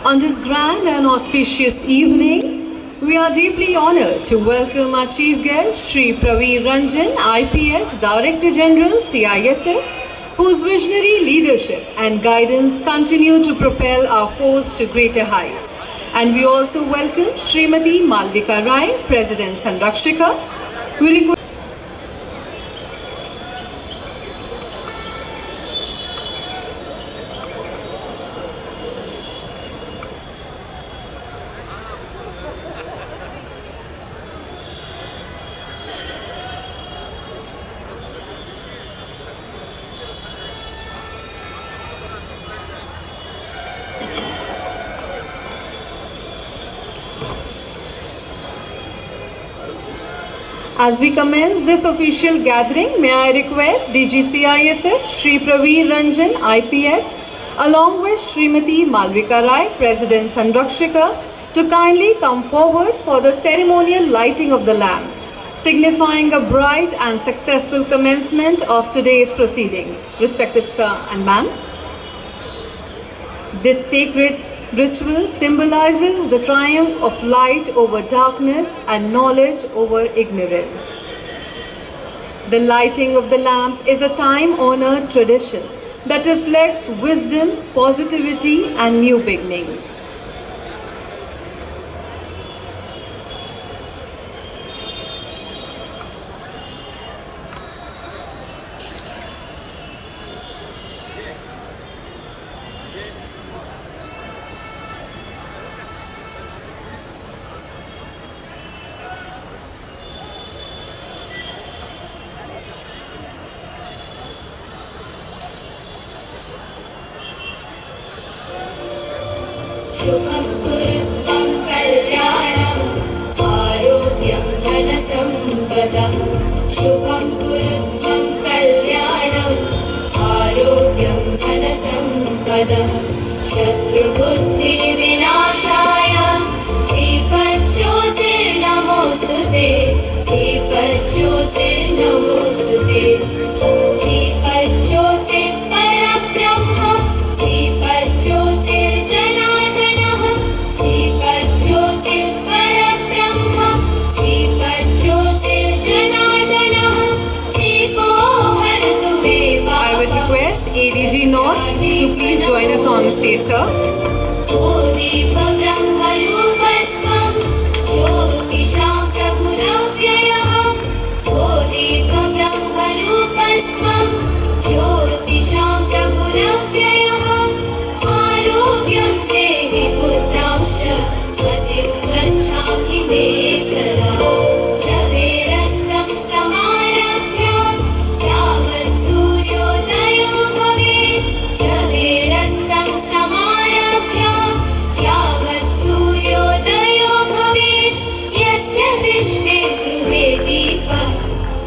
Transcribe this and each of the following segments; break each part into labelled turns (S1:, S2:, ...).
S1: On this grand and auspicious evening, we are deeply honored to welcome our chief guest, Shri Praveer Ranjan, IPS, Director General, CISF, whose visionary leadership and guidance continue to propel our force to greater heights. And we also welcome Srimati Malvika Rai, President Sanrakshika. We request As we commence this official gathering, may I request DGCISF Shri Praveer Ranjan, IPS, along with Srimati Malvika Rai, President Sanrakshika, to kindly come forward for the ceremonial lighting of the lamp, signifying a bright and successful commencement of today's proceedings. Respected Sir and Ma'am, this sacred ritual symbolizes the triumph of light over darkness and knowledge over ignorance. The lighting of the lamp is a time-honored tradition that reflects wisdom, positivity, and new beginnings.
S2: शुभं कुरुत्वं कल्याणं आरोग्यं धनसम्पदः शुभं कुरुत्वं कल्याणं आरोग्यं धनसम्पदः शत्रुबुद्धिविनाशाय दीपज्योतिर्नमोऽस्तुते दीपज्योतिर्नमोऽस्तुते दीपज्योतिर्परब्रह्म दीपज्योतिर्जनार्दनः दीपज्योतिर्परब्रह्म दीपज्योतिर्जनार्दनः दीपो हरतु मे
S1: I would request ADG North to please join us on stage, sir.
S2: ओ दीपब्रह्मरूपस्त्वं ज्योतिषां प्रभुरव्ययः ओ दीपब्रह्मरूपस्त्वं ज्योतिषां प्रभुरव्ययः आरोग्यं देहि पुत्रांश गतिं स्वच्छामि मे सदा रवेरस्तं समारभ्य यावत् सूर्योदयो भवेत् रवेरस्तं समारभ्य यावत् सूर्योदयो भवेत् यस्य दृष्टे गृहे दीपः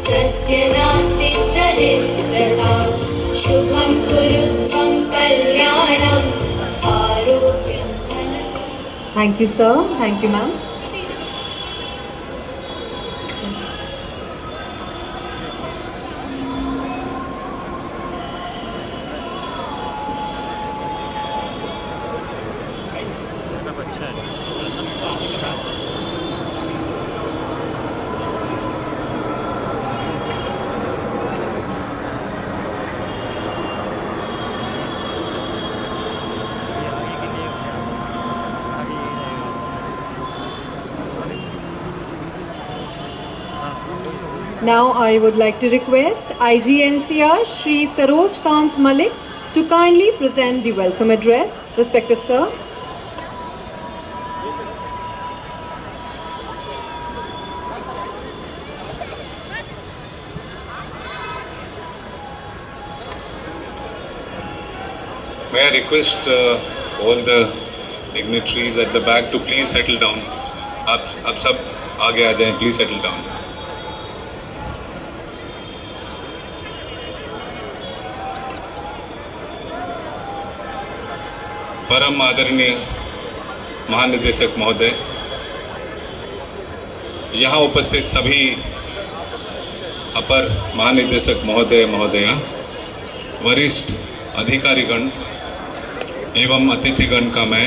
S2: तस्य नास्ति दरिद्रता शुभं कुरुत्वं कल्याणम् आरोग्यं धनसम्पदः.
S1: Thank you, sir. Thank you, ma'am. Now I would like to request IGNCR Shri Saroj Kant Malik to kindly present the welcome address. Respected sir.
S3: May I request all the dignitaries at the back to please settle down. आप सब आगे आ जाएं, please settle down. परम आदरणीय महानिदेशक महोदय, यहाँ उपस्थित सभी अपर महानिदेशक महोदय महोदया, वरिष्ठ अधिकारीगण एवं अतिथिगण का मैं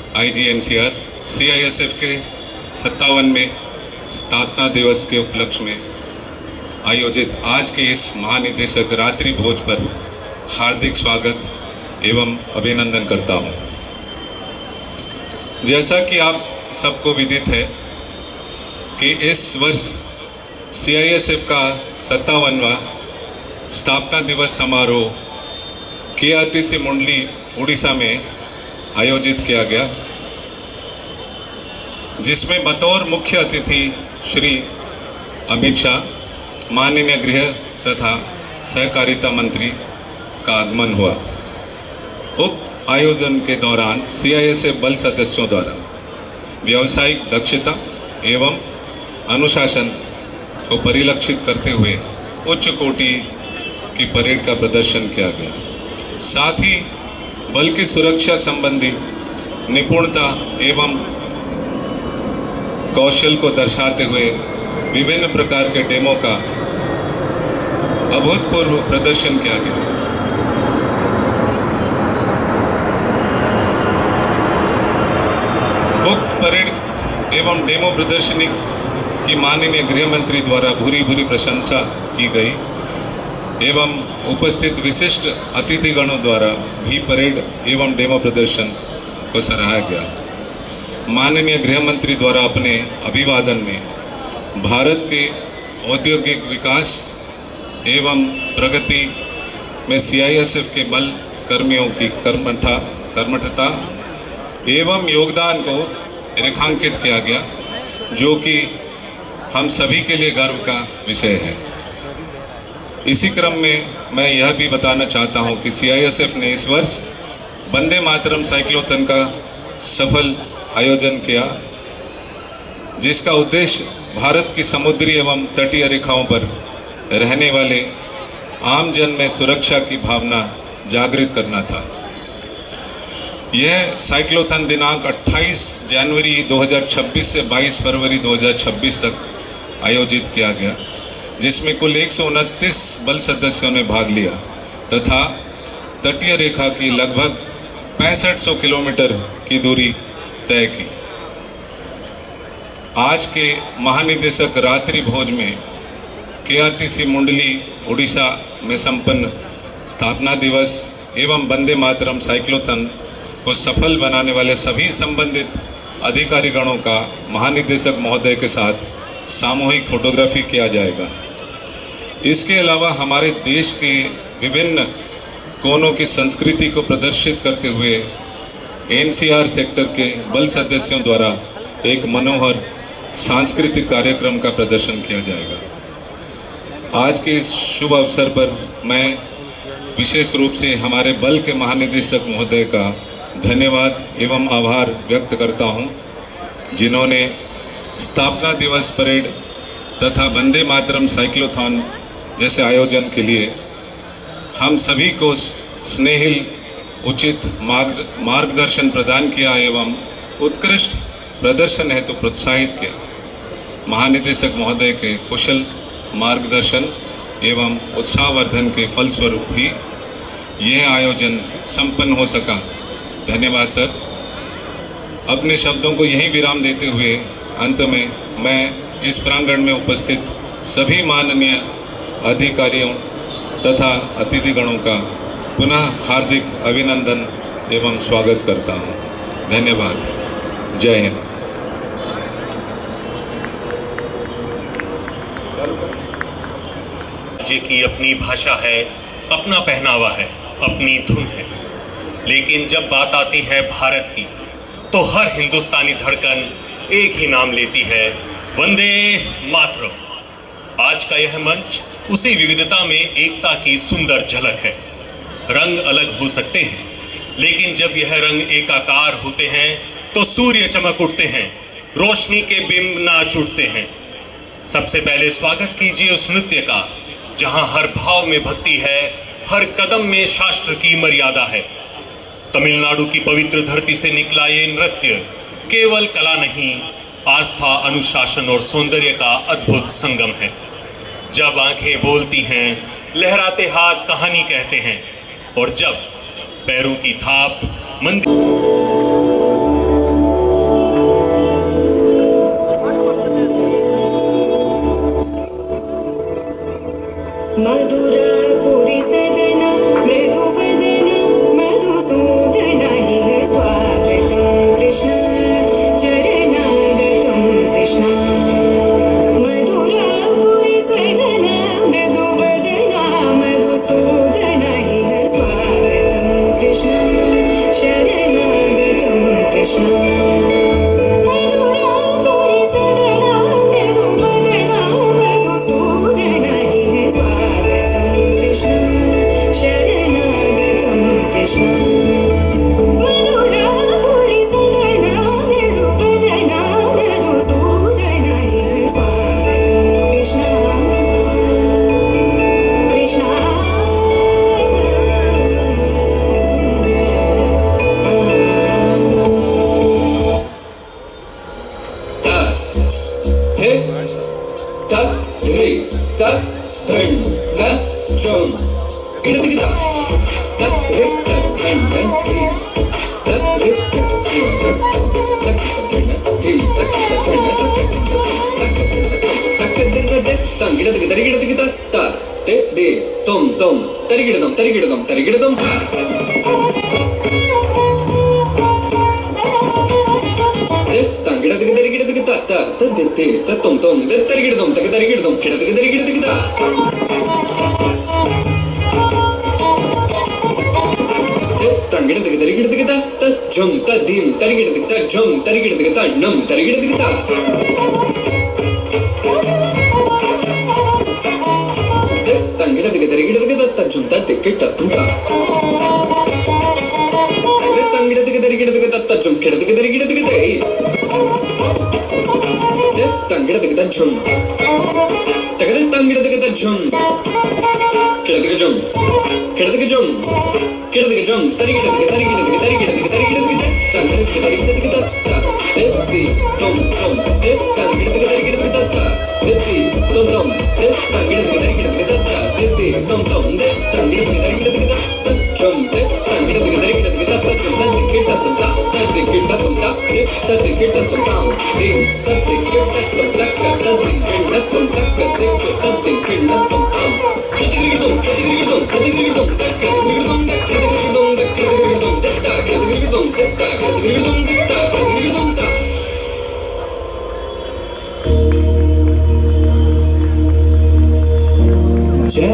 S3: IGNCR CISF के 57वें स्थापना दिवस के उपलक्ष्य में आयोजित आज के इस महानिदेशक रात्रि भोज पर हार्दिक स्वागत एवं अभिनंदन करता हूं। जैसा कि आप सबको विदित है कि इस वर्ष CISF का 57वां स्थापना दिवस समारोह KRTC मुंडली उड़ीसा में आयोजित किया गया, जिसमें बतौर मुख्य अतिथि श्री अमित शाह माननीय गृह तथा सहकारिता मंत्री का आगमन हुआ। उक्त आयोजन के दौरान CISF बल सदस्यों द्वारा व्यावसायिक दक्षता एवं अनुशासन को परिलक्षित करते हुए उच्च कोटि की परेड का प्रदर्शन किया गया। साथ ही बल की सुरक्षा संबंधी निपुणता एवं कौशल को दर्शाते हुए विभिन्न प्रकार के डेमो का अभूतपूर्व प्रदर्शन किया गया। उक्त परेड एवं डेमो प्रदर्शनी की माननीय गृह मंत्री द्वारा भूरी भूरी प्रशंसा की गई एवं उपस्थित विशिष्ट अतिथिगणों द्वारा भी परेड एवं डेमो प्रदर्शन को सराहा गया। माननीय गृह मंत्री द्वारा अपने अभिवादन में भारत के औद्योगिक विकास एवं प्रगति में CISF के बल कर्मियों की कर्मठता एवं योगदान को रेखांकित किया गया, जो कि हम सभी के लिए गर्व का विषय है। इसी क्रम में मैं यह भी बताना चाहता हूं कि CISF ने इस वर्ष वंदे मातरम साइक्लोथन का सफल आयोजन किया, जिसका उद्देश्य भारत की समुद्री एवं तटीय रेखाओं पर रहने वाले आम जन में सुरक्षा की भावना जागृत करना था। यह साइक्लोथन दिनांक 28 जनवरी 2026 से 22 फरवरी 2026 तक आयोजित किया गया, जिसमें कुल 129 बल सदस्यों ने भाग लिया तथा तटीय रेखा की लगभग 6500 किलोमीटर की दूरी तय की। आज के महानिदेशक रात्रि भोज में KRTC मुंडली उड़ीसा में संपन्न स्थापना दिवस एवं वंदे मातरम साइक्लोथन को सफल बनाने वाले सभी संबंधित अधिकारीगणों का महानिदेशक महोदय के साथ सामूहिक फोटोग्राफी किया जाएगा। इसके अलावा हमारे देश के विभिन्न कोनों की संस्कृति को प्रदर्शित करते हुए NCR सेक्टर के बल सदस्यों द्वारा एक मनोहर सांस्कृतिक कार्यक्रम का प्रदर्शन किया जाएगा। आज के इस शुभ अवसर पर मैं विशेष रूप से हमारे बल के महानिदेशक महोदय का धन्यवाद एवं आभार व्यक्त करता हूं, जिन्होंने स्थापना दिवस परेड तथा वंदे मातरम साइक्लोथॉन जैसे आयोजन के लिए हम सभी को स्नेहिल उचित मार्गदर्शन प्रदान किया एवं उत्कृष्ट प्रदर्शन हेतु प्रोत्साहित किया। महानिदेशक महोदय के कुशल मार्गदर्शन एवं उत्साहवर्धन के फलस्वरूप ही यह आयोजन संपन्न हो सका। धन्यवाद सर। अपने शब्दों को यहीं विराम देते हुए अंत में मैं इस प्रांगण में उपस्थित सभी माननीय अधिकारियों तथा अतिथिगणों का पुनः हार्दिक अभिनंदन एवं स्वागत करता हूं। धन्यवाद। जय हिंद।
S4: राज्य की अपनी भाषा है, अपना पहनावा है, अपनी धुन है, लेकिन जब बात आती है भारत की तो हर हिंदुस्तानी धड़कन एक ही नाम लेती है, वंदे मातरम। आज का यह मंच उसी विविधता में एकता की सुंदर झलक है। रंग अलग हो सकते हैं, लेकिन जब यह रंग एकाकार होते हैं तो सूर्य चमक उठते हैं, रोशनी के बिंब नाच उठते हैं। सबसे पहले स्वागत कीजिए उस नृत्य का जहां हर भाव में भक्ति है, हर कदम में शास्त्र की मर्यादा है। तमिलनाडु की पवित्र धरती से निकला ये नृत्य केवल कला नहीं, आस्था, अनुशासन और सौंदर्य का अद्भुत संगम है। जब आंखें बोलती हैं, लहराते हाथ कहानी कहते हैं, और जब पैरों की थाप मंदिर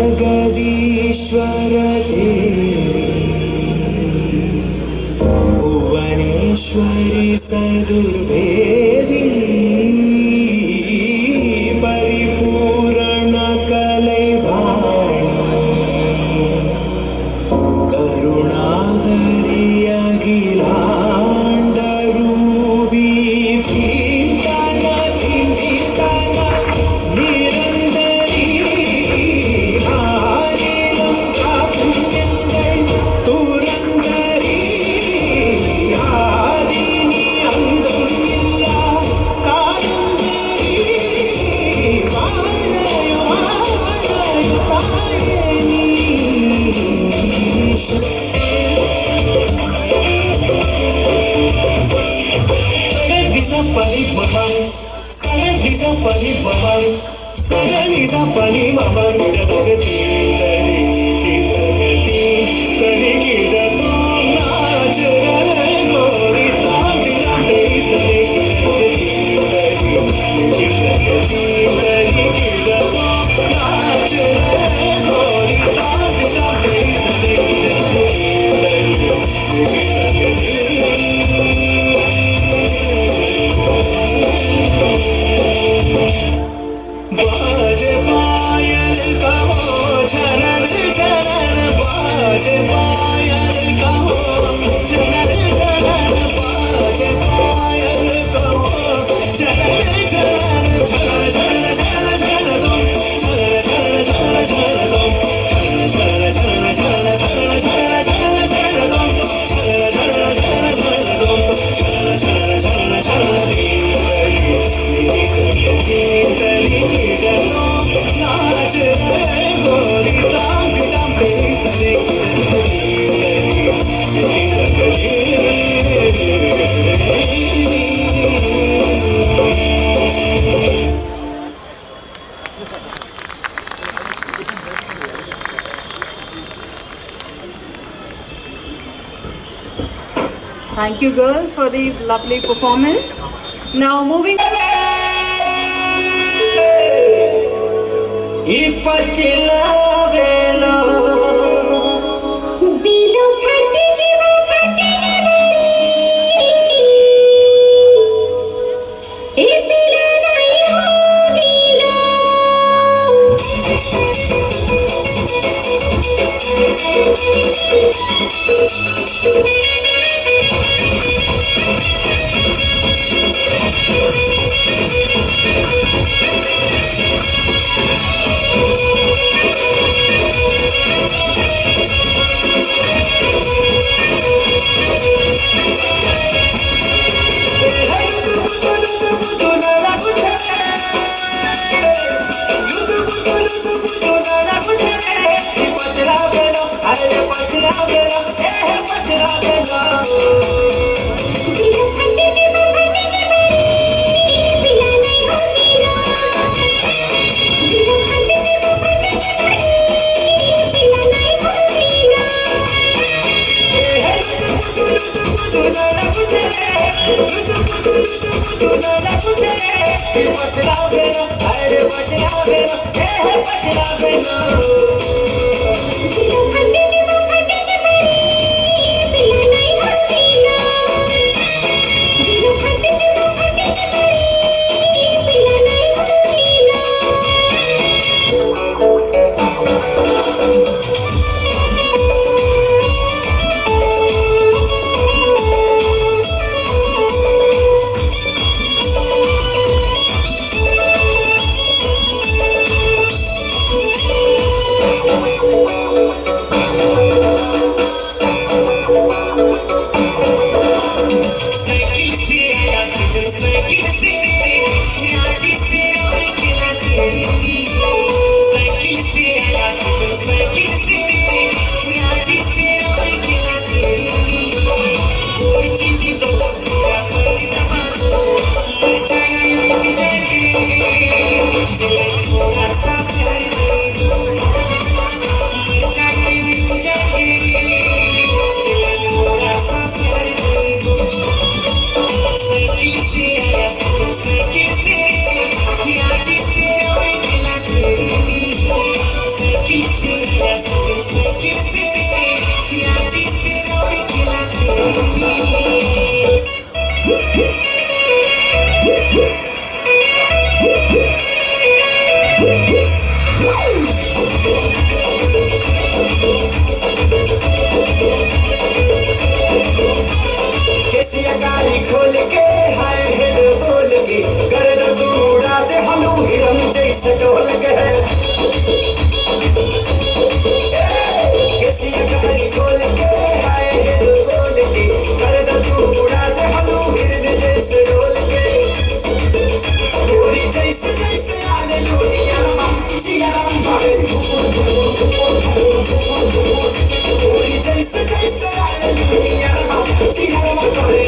S5: जगदीश्वर देवी भुवनेश्वरी सदुर्वेदी परिपूर्ण कलैवाणी करुणाकरी अखिलाण्डरूपी धीमताना धीमताना निरन्तरी आनिलं कापुण्यங்கள் तुरंगरी आदिनी अन्दம் இல்லா காலந்தரி வானயோ வானயோ தாயே நீ बाजे पायल कहो झनन झनन बाजे पायल कहो झनन झनन बाजे पायल कहो झनन झनन झन झन झन झन तुम झन झन झन झन तुम झन झन झन झन झन झन झन झन तुम झन झन झन झन तुम झन झन झन झन तली नाच रे गोरी ताम ताम तली
S1: Thank you, girls, for these lovely performance. Now moving.
S2: दिलो फट जीवा रे ए तेरा नहीं हो दिलो
S5: नाना पूछले नाना पूछले बचना बेना अरे बचना बेना हे बचना बेना
S2: दिलो फटे जब पड़ी पिला नहीं हसीना दिलो फटे जब पड़ी पिला नहीं हसीना
S5: कैसिया गाड़ी खोल के हाय हेलो बोल के कर तू उड़ाते हलू हिरन जैसे डोल के कैसिया गाड़ी खोल के हाय हेलो बोल के कर तू उड़ाते हलू हिरन जैसे डोल के गोरी जैसे जैसे आने दुनिया में जिया भावे गोरी जैसे जैसे आने दुनिया में जिया भावे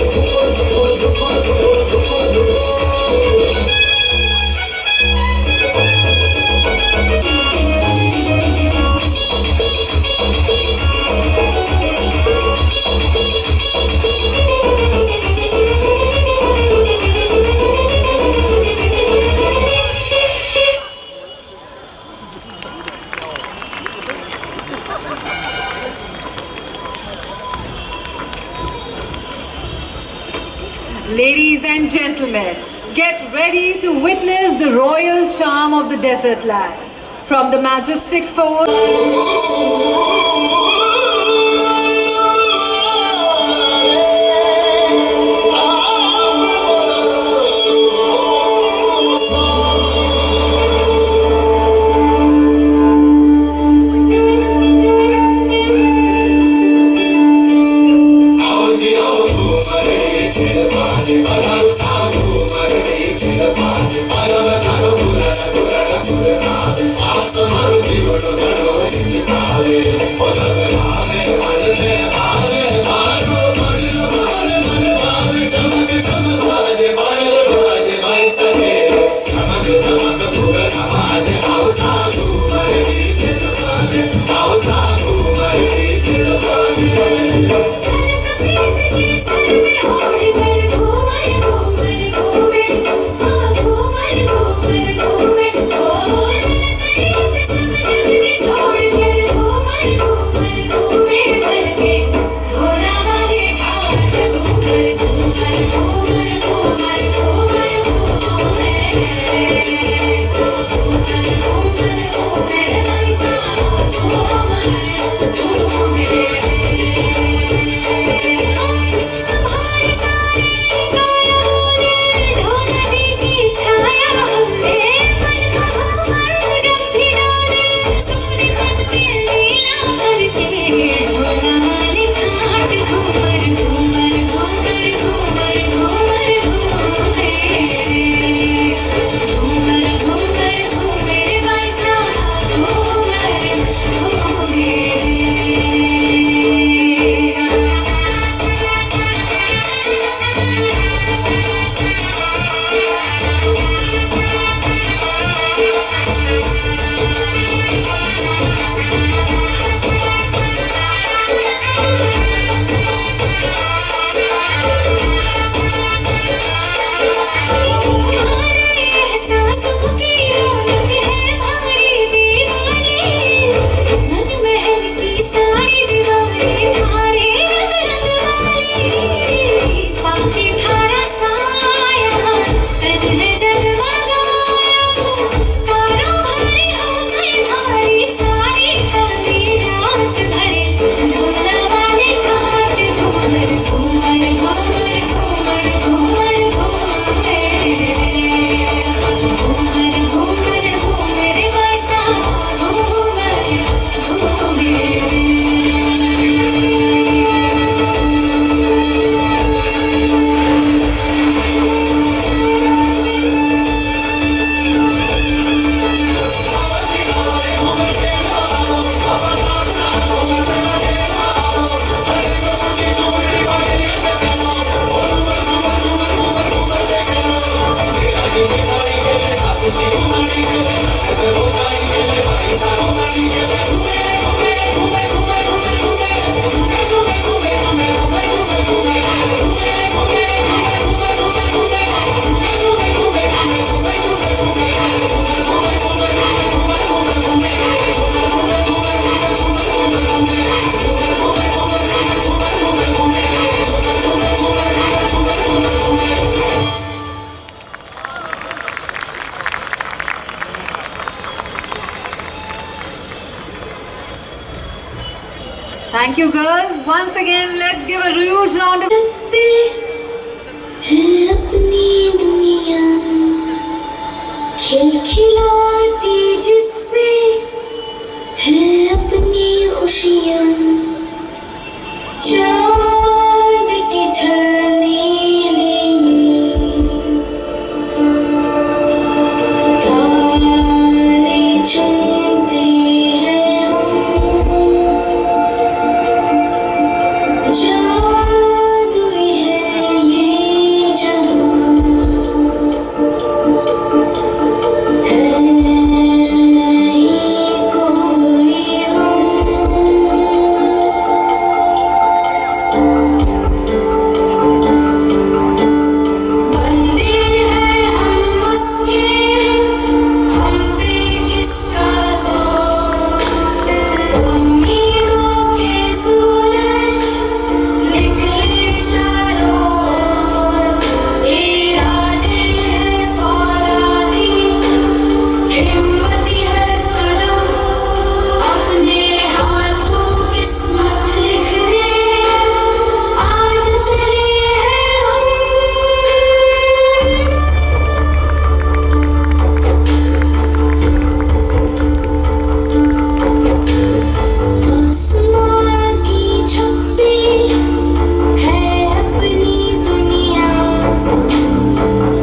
S1: Ladies and gentlemen, get ready to witness the royal charm of the desert land. From the majestic fort
S2: छोड़ कर घूमर घूमर घूमे भर के
S1: Thank you, girls. Once again, let's give a huge round of
S2: पे है अपनी दुनिया खिलखिलाती जिसमें है अपनी खुशियाँ चाँद की झलने तारे चुनते हैं हम जादुई है ये जहां है नहीं कोई हम बंदे हैं हम उसके हम पे किसका जोर उम्मीदों के सूरज निकले चारों ओर इरादे हैं फौलादी हिम्मती हर कदम अपने हाथों किस्मत लिखने आज चले हैं हम आसमां की छप्पी है अपनी दुनिया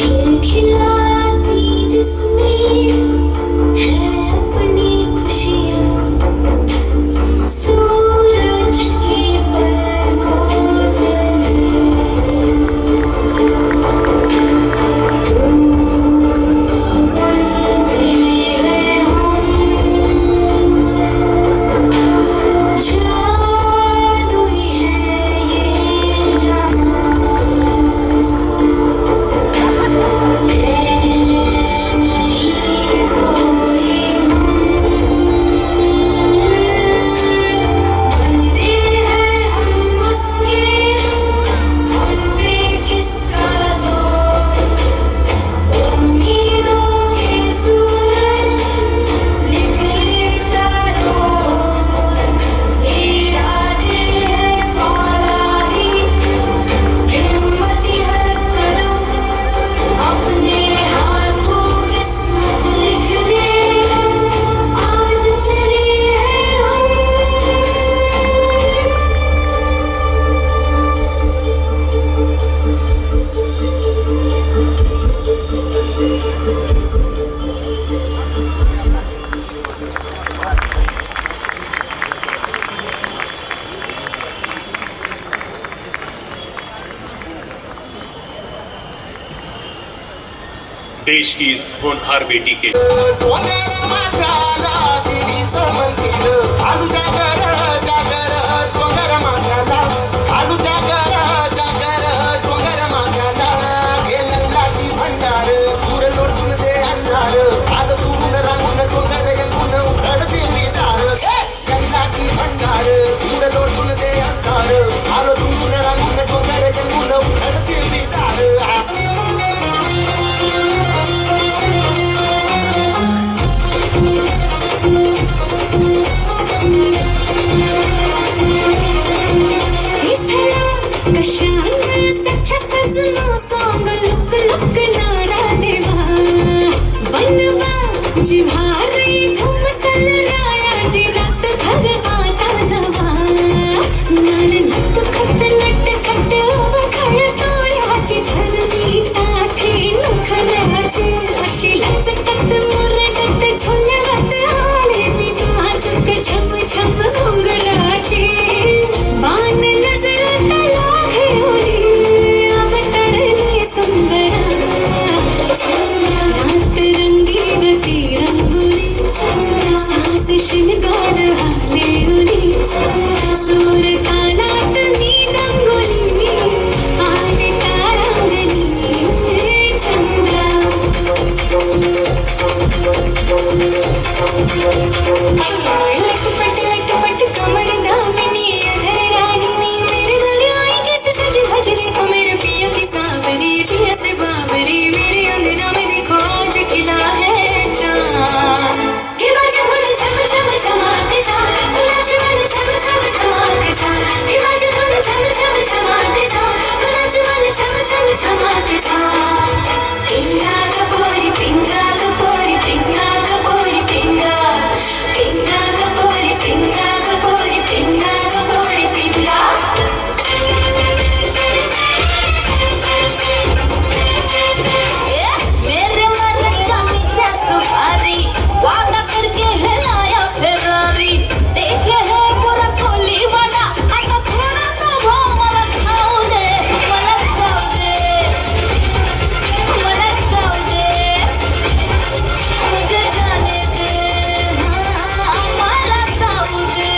S2: खिलखिलाती जिसमें है अपनी खुशियाँ सूरज की पलकों तले धूप बनते हैं हम जादुई है ये जहां है नहीं कोई हम बंदे हैं हम उसके हम पे किसका जोर उम्मीदों के सूरज निकले चारों ओर इरादे हैं फौलादी हिम्मती हर कदम अपने हाथों किस्मत लिखने आज चले हैं हम
S4: देश की इस होनहार बेटी के
S5: डोंगर माथ्याला देवीचं मंदिर आलू जागर डोंगर माथ्याला आलू जागर डोंगर माथ्याला गेलं लाटी भंडार पुर लोटून दे अंधार आद पुरून रांगून डोंगर यंगून उघड देवी दार गेलं लाटी भंडार पुर लोटून दे अंधार आलो दुरून रांगून डोंगर यंगून उघड देवी दार
S2: कशानं सख्या सजनो सांग लुक लुक नारा देवा बनवा जिव्हारी धुमसल रायाची रात घर आता नवा नार नट खट खड तोऱ्याची धरती ताठी नखऱ्याची अशी लचकत मुरडत झुलवत आले मी नाजूक छम छम घुंगराची बाण नजर तला घेऊन अवतरले झमक झा पिंगा ग पोरी पिंगा ग पोरी पिंगा ग पोरी पिंगा पिंगा ग पोरी पिंगा ग पोरी पिंगा ग पोरी पिंगा मेरे मन का मीठा सुपारी वादा करके है लाया फेरारी देखे है पूरा खोली बड़ा आता थोड़ा तो भाव मला खाऊ दे मला खाऊ दे मुझे जाने दे हाँ मला खाऊ दे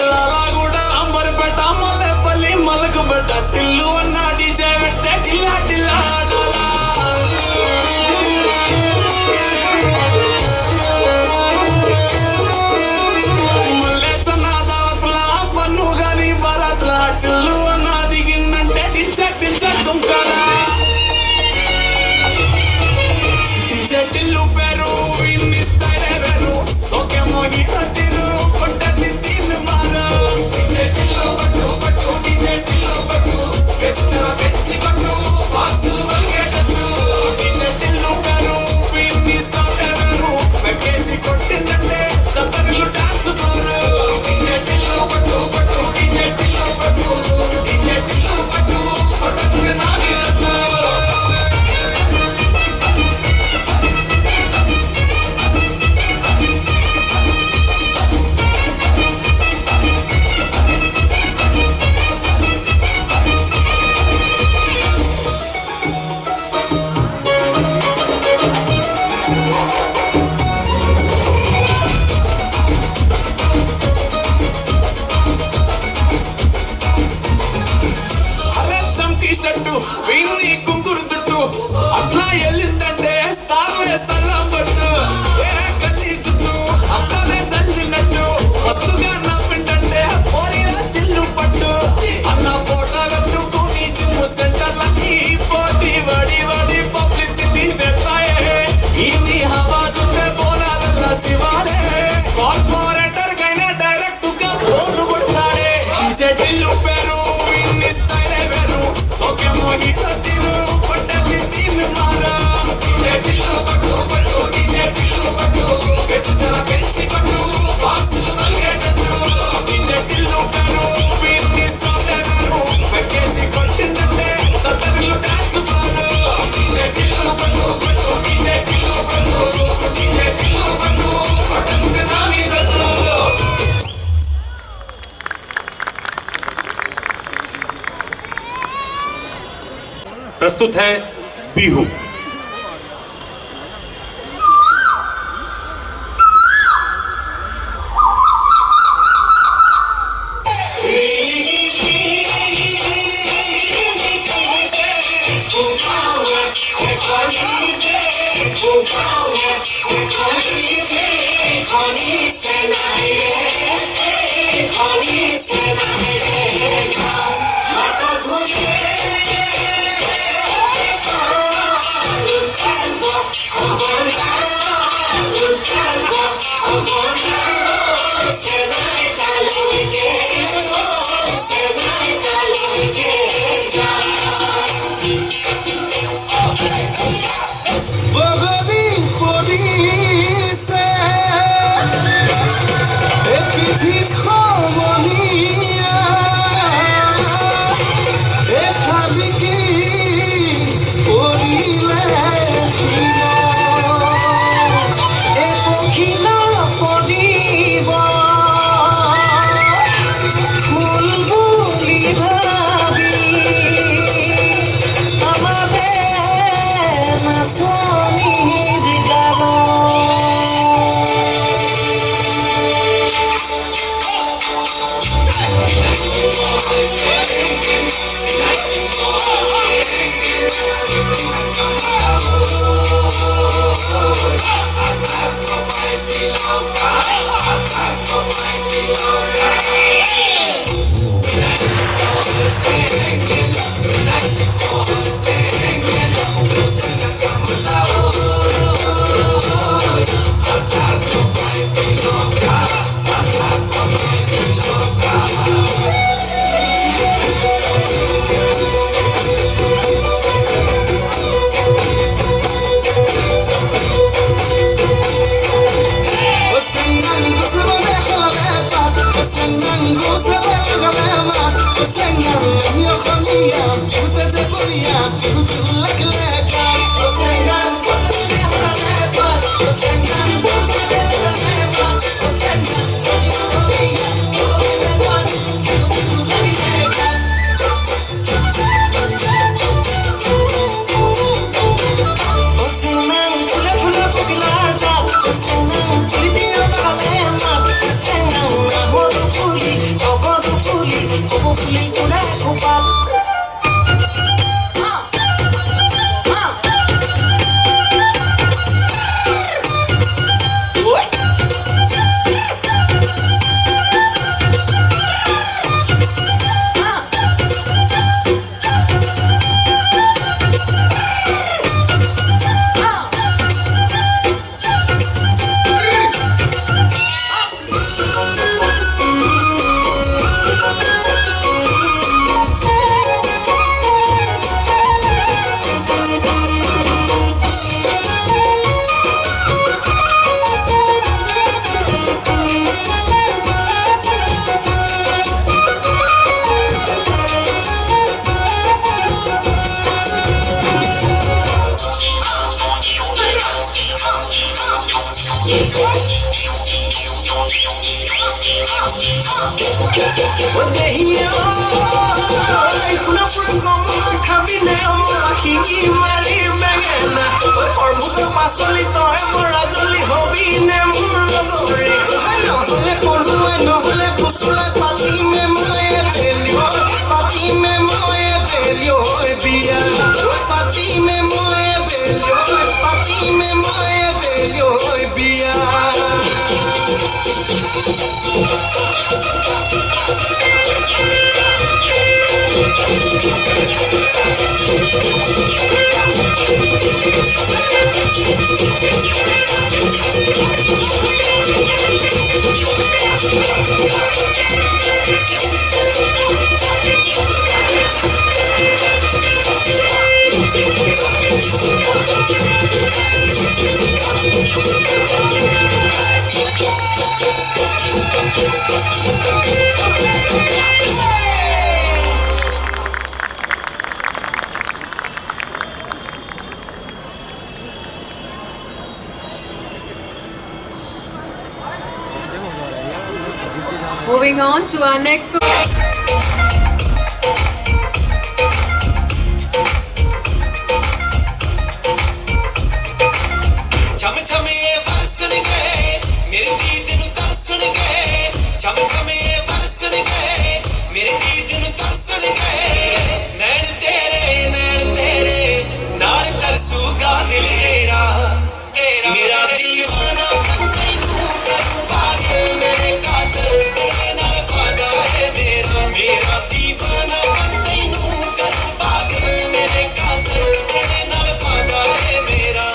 S5: లాలాగూడ అంబర్పేట మల్లెపల్లి మలకపేట టిల్లు అన్న డీజే పెడితే టిల్లా టిల్లా ఆడాలా మల్లేసన్న దావత్ల పన్ను గాని బరాత్ల టిల్లు అన్న దిగిందంటే టించ టించ దుంకాలా డీజే టిల్లు పేరు విన్ని స్టైల్ వేరు సోకే మోహిత తిరు కొట్టని తిన్ మారా డీజే టిల్లు బట్టు బట్టు డీజే టిల్లు బట్టు వెస్టర పెంచి కొట్టు వాసులు వల్గేటట్టు డీజే టిల్లు పేరు విన్ని స్టైల్ వేరు వెకేసి కొట్టిందంటే దత్తరిల్లు డాన్స్ ఫ్లోర్ డీజే టిల్లు బట్టు బట్టు డీజే టిల్లు బట్టు కొట్టని నాగిరట్టు అరే చంకీ షట్టు వీణి కుంకురు చుట్టు అట్లా ఎల్లిందంటే స్టార్ వేస్తల్లా పట్టు ఏ గల్లీ చుట్టూ అట్లనే చల్లినట్టు వస్తుగా నవ్విందంటే పోరిలా తిల్లు పట్టు అన్న ఫోటో పెట్టుకుని జిమ్ సెంటర్లకి పోటీ వడి వడి పబ్లిసిటీ చేస్తాయే ఇవి హవా చుట్టే పోలాలల్లా శివాలే కార్పొరేటర్ కైనా డైరెక్ట్ గా ఫోన్ కొడతాడే డీజే టిల్లు పేరు విన్ని స్టైల్ వేరు సోకే మోహిత తిరు కొట్టని తిన్ మారా డీజే టిల్లు బట్టు బట్టు డీజే టిల్లు బట్టు వెస్టర పెంచి కొట్టు వాసులు వల్గేటట్టు డీజే టిల్లు పేరు విన్ని స్టైల్ వేరు వెకేసి కొట్టిందంటే దత్తరిల్లు డాన్స్ ఫ్లోర్ డీజే టిల్లు బట్టు బట్టు డీజే టిల్లు బట్టు కొట్టని నాగిరట్టు
S4: प्रस्तुत है बिहू।
S5: बगदी पोलिसे पिठी खमनिया खालिकी ओरिले पखिला पड़िब फूल बुली भाबी আমাদের নাচনির গান
S1: Moving on to our next
S5: छम छम ये बरसण गए मेरे दीद नु तरसण गए छम छम ये बरसण गए मेरे दीद नु तरसण गए नैन तेरे नाल तरसूगा दिल तेरा मेरा दीवाना तैनू करूं पागल मेरे कातिल तेरे नाल वादा है मेरा दीवाना तैनू करूं पागल मेरे कातिल तेरे नाल वादा है मेरा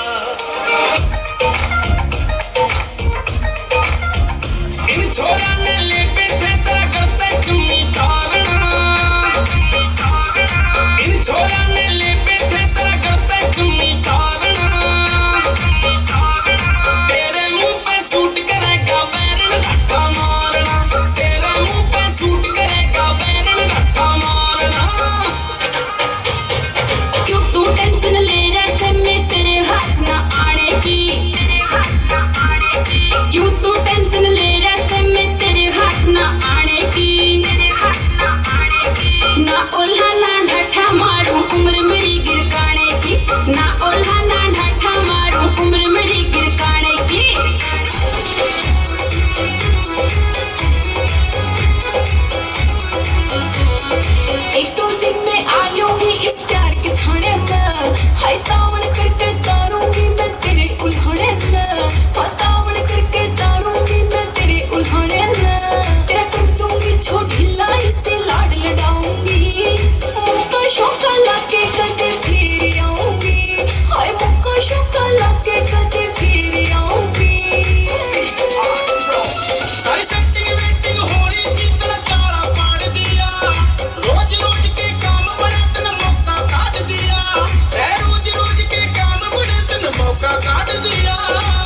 S5: इन छोरा ने ले बैठे तेरा करता चुम्मी तारना इन छोरा ने ले बैठे तेरा करता चुम्मी तारना तेरे मुंह पे सूट करेगा बैरन धक्का मारना तेरे मुंह पे सूट करेगा बैरन धक्का मारना
S2: क्यों तू टेंशन ले रहा है मैं तेरे हाथ ना आने की क्यों तू टेंशन ले रहा है मैं तेरे हाथ ना आने की ना ओल्हा ना ढाठा मारूं उम्र मेरी गिरकाने की ना ओल्हा ना ढाठा मारूं उम्र मेरी गिरकाने की एक दो दिन में आऊंगी इस प्यार के थाने में हाय तावन करके तारूंगी मैं तेरे उल्हाने में तावन करके तारूंगी मैं तेरे उल्हाने में तेरा कर दूंगी छोटी लाई से लाड लड़ाऊंगी मुक्का शौका लाके कदे फिर आऊंगी हाय मुक्का शौका लाके कदे फिर आऊंगी
S5: सारी सेटिंग वेटिंग हो रही थी तेरा काला पाड़ दिया रोज रोज के काम बड़े तन मौका काट दिया रोज के काम बड़े तन मौका काट दिया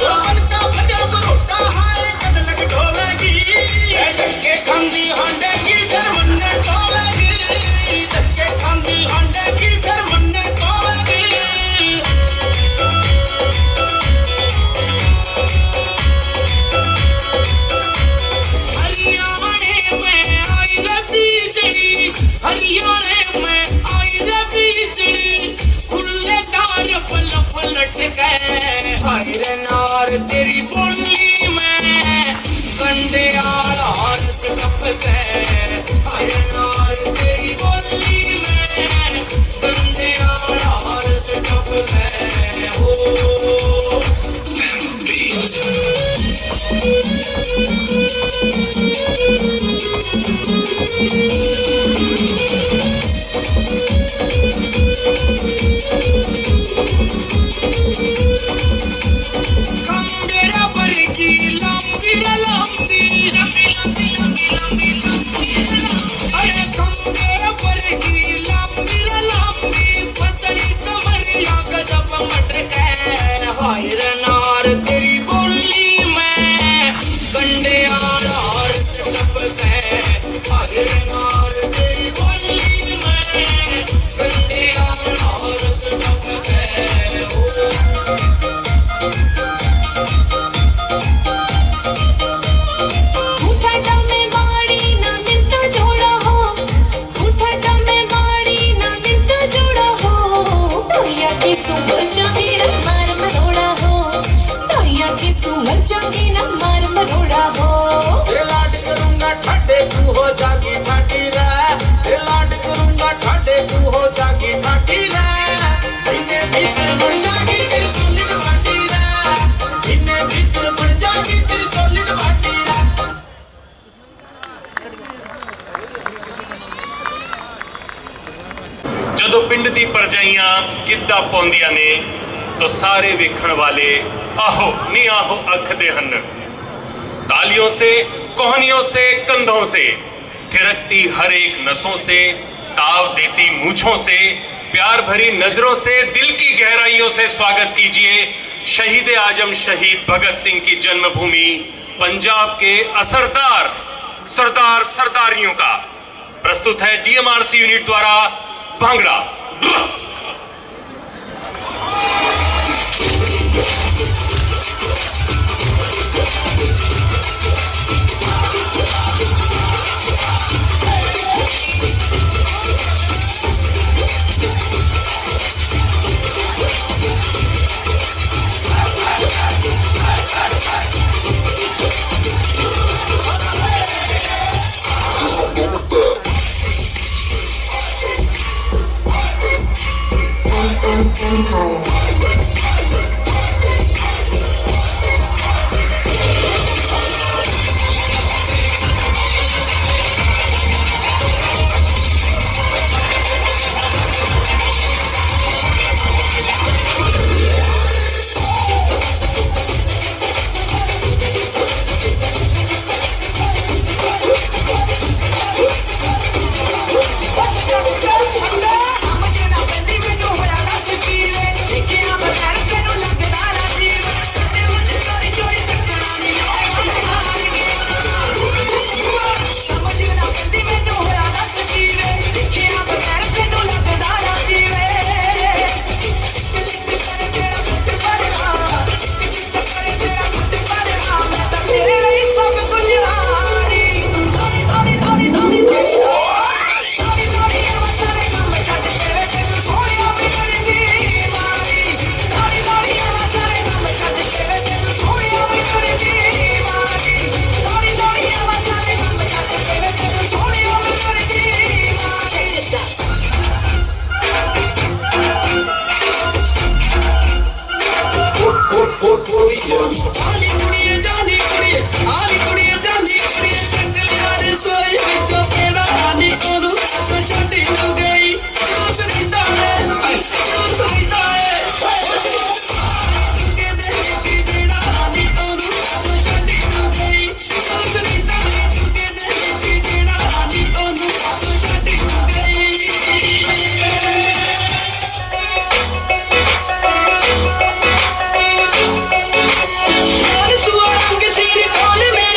S5: जो बनका भजा बरोटा हाय कद लग ढोलेगी धक्के खांदी हांडे की फिर मन्ने टोलेगी धक्के खांदी हांडे की फिर मन्ने टोलेगी हरियाणे में आई रे बिजली खुले तार पलट गए हाय रे नार तेरी बोली में कंडे आड़ से टप गए हाय रे नार तेरी बोली में कंडे आड़ से टप गए हो खंबेरा पर की लंबी अरे खंबेरा पर की लंबी पतली कमरिया गजब मटक हाय रे नार तेरी बोली में कंडे आड़ से टप गए हाय रे नार तेरी बोली में कंडे आड़ से टप गए
S4: ਗਿੱਧਾ ਪਾਉਂਦੀਆਂ ਨੇ तो सारे वेखण वाले आहो नी आहो अखदे हन। तालियों से, कोहनियों से, कंधों से, थिरकती हर एक नसों से, ताव देती मूंछों से, प्यार भरी नजरों से, दिल की गहराइयों से स्वागत कीजिए शहीद आजम शहीद भगत सिंह की जन्मभूमि पंजाब के असरदार सरदार सरदारियों का। प्रस्तुत है डीएमआरसी यूनिट द्वारा भांगड़ा।
S2: तू रंग तेरे बोल में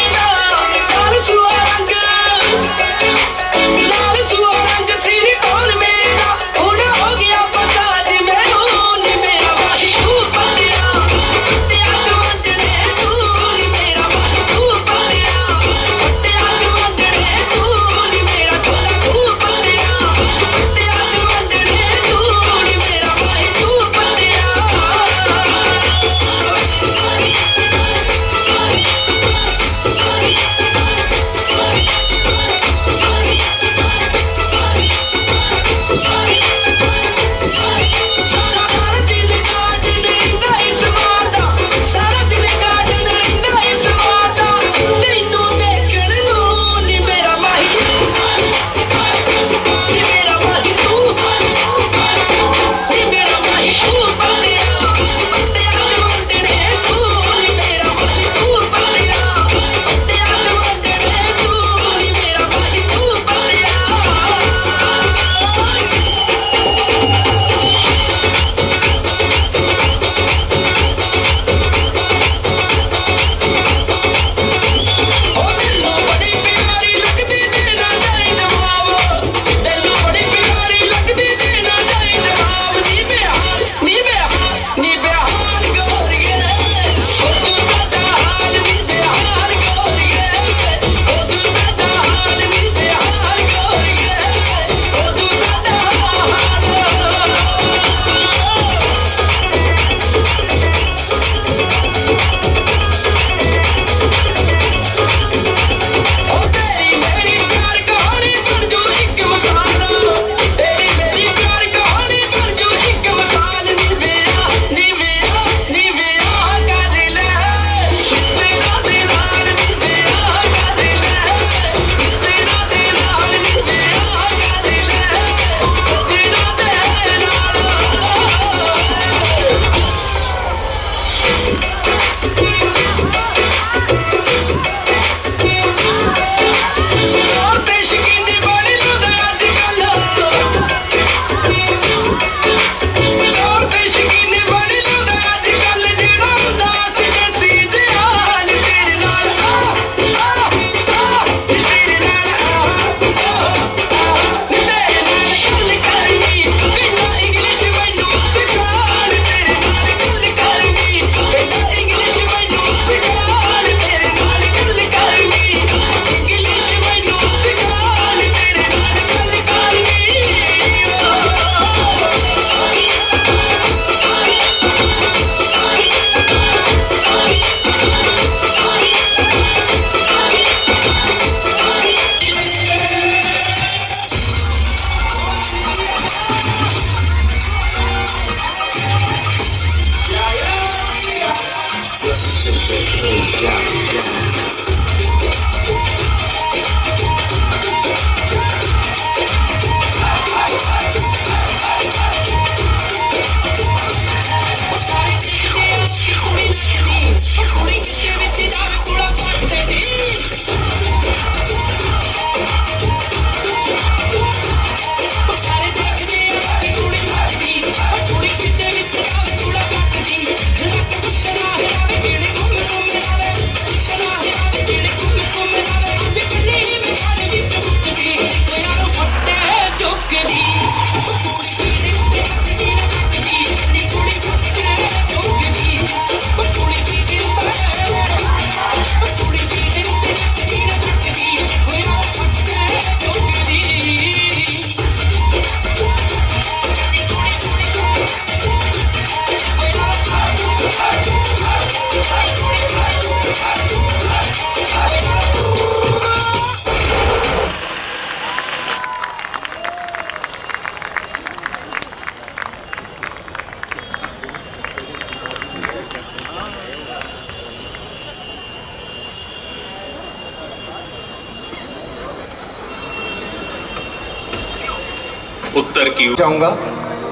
S4: उत्तर की
S6: चाहूंगा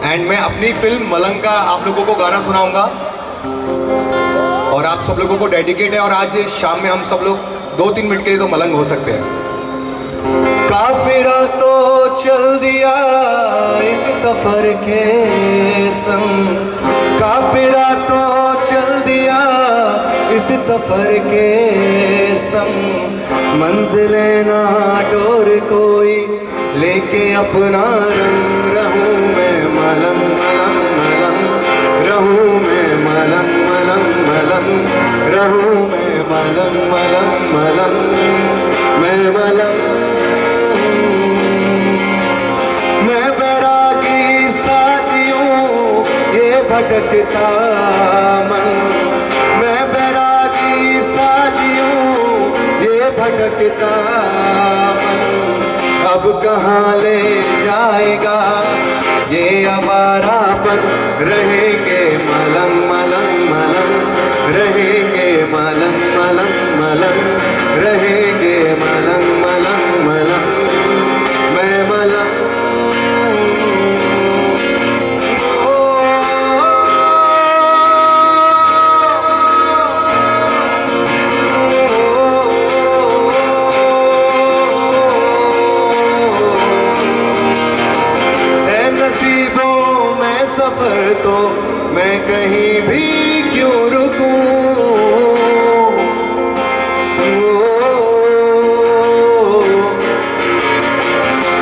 S6: एंड मैं अपनी फिल्म मलंग का आप लोगों को गाना सुनाऊंगा और आप सब लोगों को डेडिकेट है। और आज शाम में हम सब लोग 2-3 मिनट के लिए तो मलंग हो सकते हैं। काफिरा तो चल दिया इस सफर के संग, काफिरा तो चल दिया इस सफर के संग, मंजिले ना डोर कोई लेके अपना रंग, रहूं मैं मलंग मलंग मलंग, रहूं मैं मलंग मलंग मलंग, रहूं मैं मलंग मलंग मलंग, मैं मलंग, मैं बैरागी साथियों ये भटकता मन, मैं बैरागी साथियों ये भटकता मन, अब कहाँ ले जाएगा ये आवारापन, रहेंगे मलंग मलंग मलंग, रहेंगे मलंग मलंग मलंग, रहेंगे मलंग मलंग मलंग, मैं मलंग, सफर तो मैं कहीं भी क्यों रुकूं,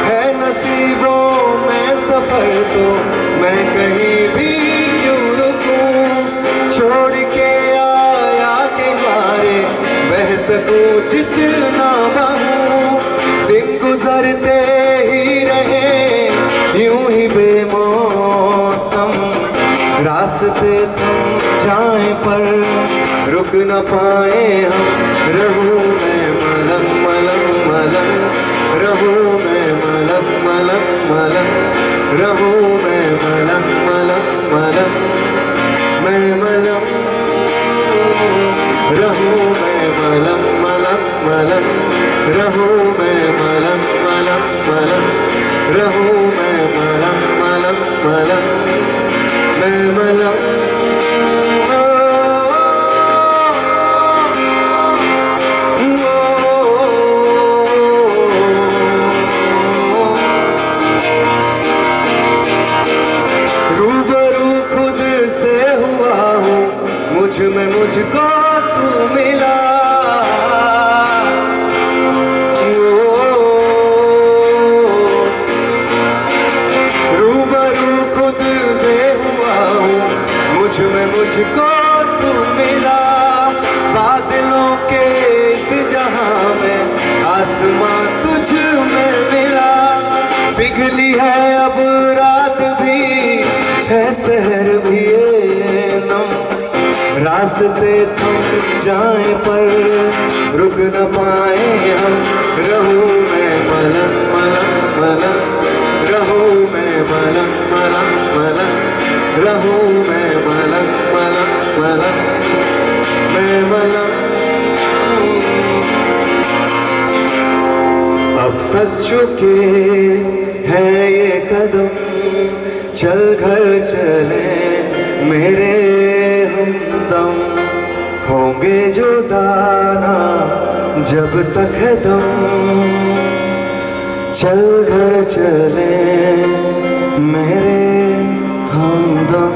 S6: है नसीबों में सफर तो मैं कहीं भी क्यों रुकूं, छोड़ के आया किनारे बह सकूं जितना बहूं, दिन गुजरते ही रहे यूं ही बेमौसम, रास्ते थम जाए पर रुक न पाए हम, रहूं मैं मलंग मलंग मलंग, रहूं मैं मलंग मलंग मलंग, रहूं मैं मलंग मलंग मलंग, मैं मलंग, रहूं मैं मलंग मलंग मलंग, रहूं मैं मलंग मलंग मलंग, रहूं मैं मलंग मलंग मलंग, मैं मलंग, में मुझको तू मिला। रूबरू खुद से हुआ हूँ, मुझ में मुझको तू मिला। बादलों के इस जहां में आसमां तुझ में मिला। पिघली है अब रात भी है शहर भी ये नम, रास्ते थम जाए पर रुक न पाए हम। रहूं मैं मलंग मलंग मलंग, रहूं मैं मलंग मलंग मलंग, रहूं मैं मलंग मलंग मलंग, मैं मलंग। अब तक चुके हैं ये कदम, चल घर चले मेरे हमदम। होंगे जो दाना जब तक है दम, चल घर चले मेरे हमदम।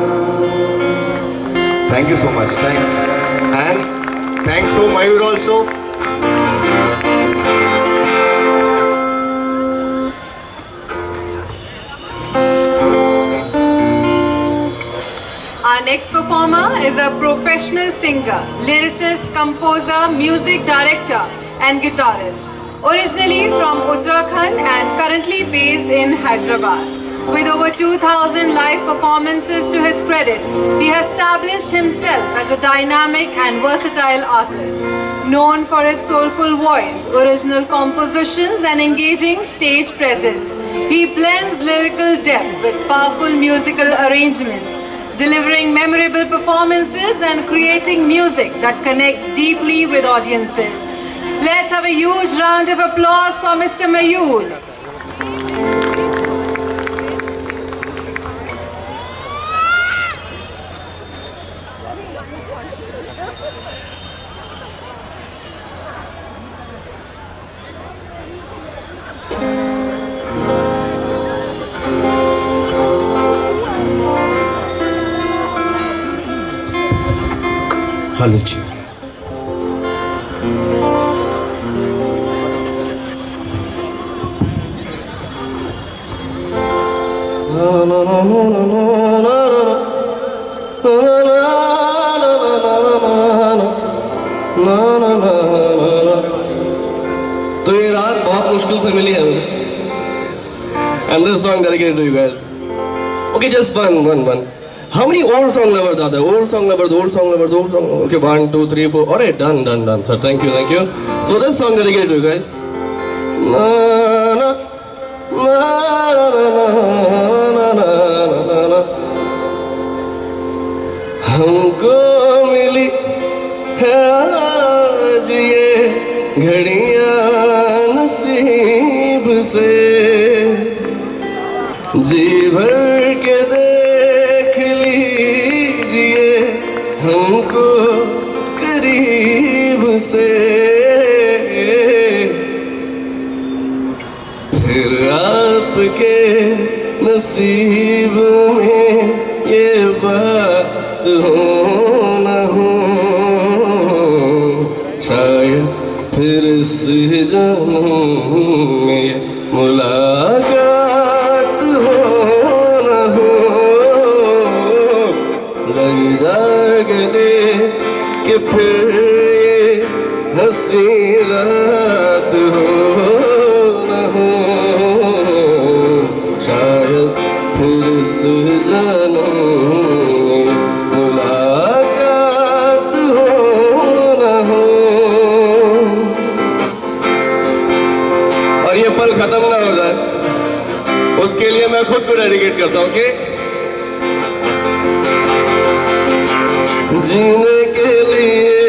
S6: Thank you so much. Thanks. And thanks to Mayur also.
S1: Our next performer is a professional singer, lyricist, composer, music director and guitarist. Originally from Uttarakhand and currently based in Hyderabad. With over 2,000 live performances to his credit, he has established himself as a dynamic and versatile artist. Known for his soulful voice, original compositions and engaging stage presence, he blends lyrical depth with powerful musical arrangements, delivering memorable performances and creating music that connects deeply with audiences. Let's have a huge round of applause for Mr. Mayur.
S7: Hello जी।
S8: तो ये रात बहुत मुश्किल से मिली है मुझे। And this song dedicated to you guys. Okay, just one. How many old song lovers are there? Old song lovers. Okay, 1, 2, 3, 4. Alright, done, sir. Thank you. So this song dedicated to you guys. Na na na na na. हमको मिली है आज ये घड़ियां नसीब से, जी भर के देख लीजिए हमको करीब से। फिर आपके नसीब में ये बात हो न हो, शायद फिर इस जन्म में मुलाकात हो न हो। लग जागने कि फिर ये हंसी रात हो न हो, शायद फिर इस जन्म में मुलाकात हो न हो। और ये पल खत्म ना हो जाए उसके लिए मैं खुद को डेडिकेट करता हूँ कि जीने के लिए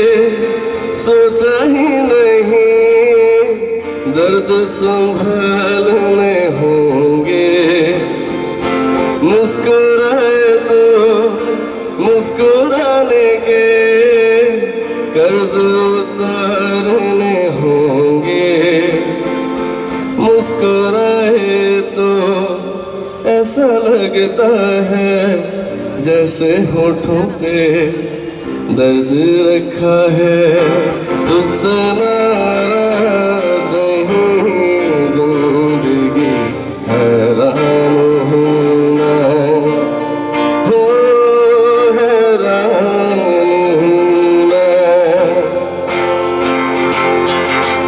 S8: सोचा ही नहीं, दर्द संभालने होंगे। मुस्कुराए तो मुस्कुराने के कर्ज उतारने होंगे। मुस्कुराए तो ऐसा लगता है जैसे होठों पे दर्द रखा है तुझसे नाराज नहीं जिंदगी हैरान हूँ मैं, हो हैरान हूँ मैं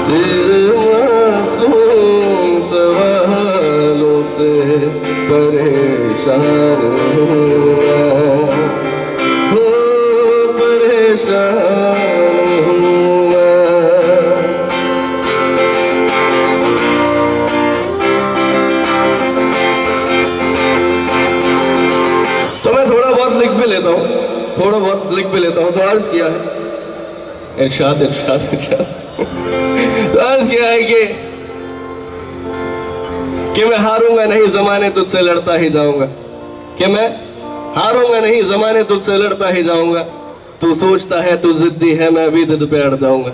S8: तेरे मासूम सवालों से परेशान हूँ मैं, हो परेशान हूँ मैं। तो मैं थोड़ा बहुत लिख भी लेता हूँ, तो अर्ज किया है, इरशाद तो अर्ज किया है कि मैं हारूंगा नहीं, ज़माने तुझसे लड़ता ही जाऊंगा, कि मैं हारूंगा नहीं, ज़माने तुझसे लड़ता ही जाऊंगा। तू सोचता है तू जिद्दी है, मैं भी जिद पे अड़ जाऊंगा।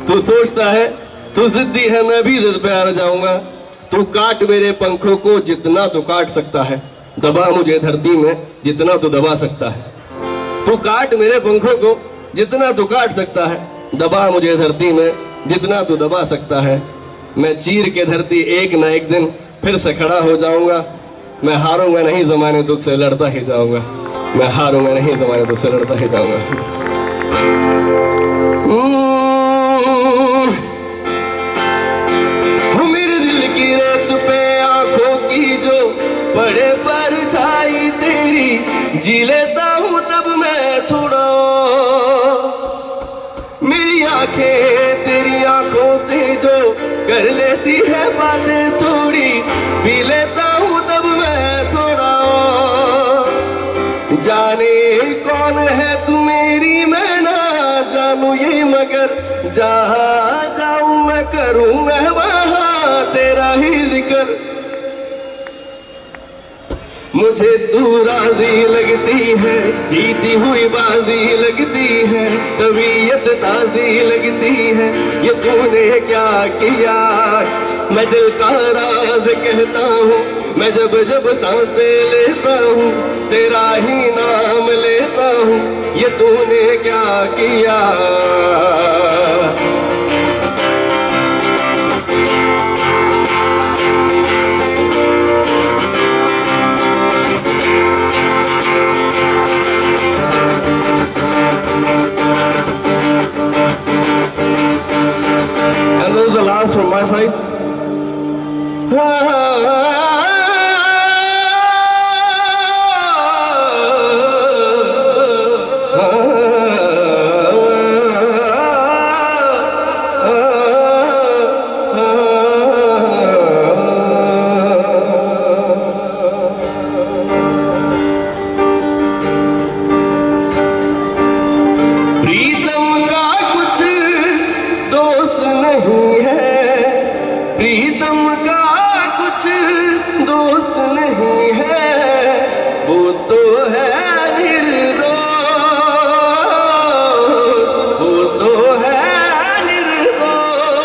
S8: तू सोचता है तू जिद्दी है, मैं भी जिद पे अड़ जाऊंगा। तू काट मेरे पंखों को जितना तू काट सकता है, दबा मुझे धरती में जितना तू दबा सकता है। तू काट मेरे पंखों को जितना तू काट सकता है, दबा मुझे धरती में जितना तू दबा सकता है। मैं चीर के धरती एक न एक दिन फिर से खड़ा हो जाऊंगा। मैं हारूंगा नहीं, ज़माने तुझसे लड़ता ही जाऊंगा। मैं हारूंगा नहीं, ज़माने तुझसे लड़ता ही जाऊंगा। मेरे दिल की रेत पे आंखों की जो पड़े परछाई तेरी, जी लेता हूँ तब मैं थोड़ा। मेरी आंखें तेरी आंखों से जो कर लेती है बातें थोड़ी, पी लेता हूँ तब मैं थोड़ा। जाने कौन है तू मेरी, मैं ना जानू ये, मगर जहाँ जाऊँ मैं करूँ मैं वहाँ तेरा ही जिक्र। मुझे तू राजी लगती है, जीती हुई बाजी लगती है, तबीयत ताजी लगती है। ये तूने क्या किया मैं दिल का राज कहता हूँ, मैं जब जब सांसें लेता हूँ तेरा ही नाम लेता हूँ। ये तूने क्या किया। And this is the last from my side. प्रीतम का कुछ दोस्त नहीं है, प्रीतम का कुछ दोस्त नहीं है, वो तो है निर्दोष, वो तो है निर्दोष।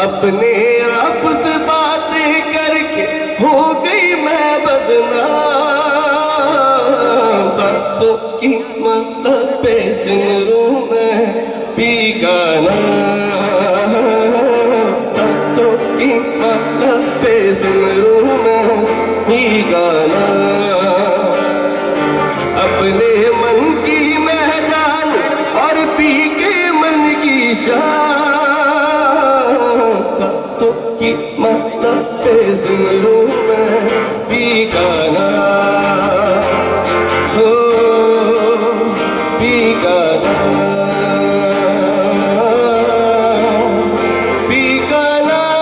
S8: अपने आप से बातें करके हो गई मैं बदनाम, सांसों की मतलब पे सिमरूं मैं पी का नाम, सांसों की मतलब पे सिमरूं मैं पी का नाम। अपने मन की मैं जानूं और पी के मन की शान, सांसों की मतलब पे सिमरूं मैं पी का नाम, हो पी का नाम, पी का नाम,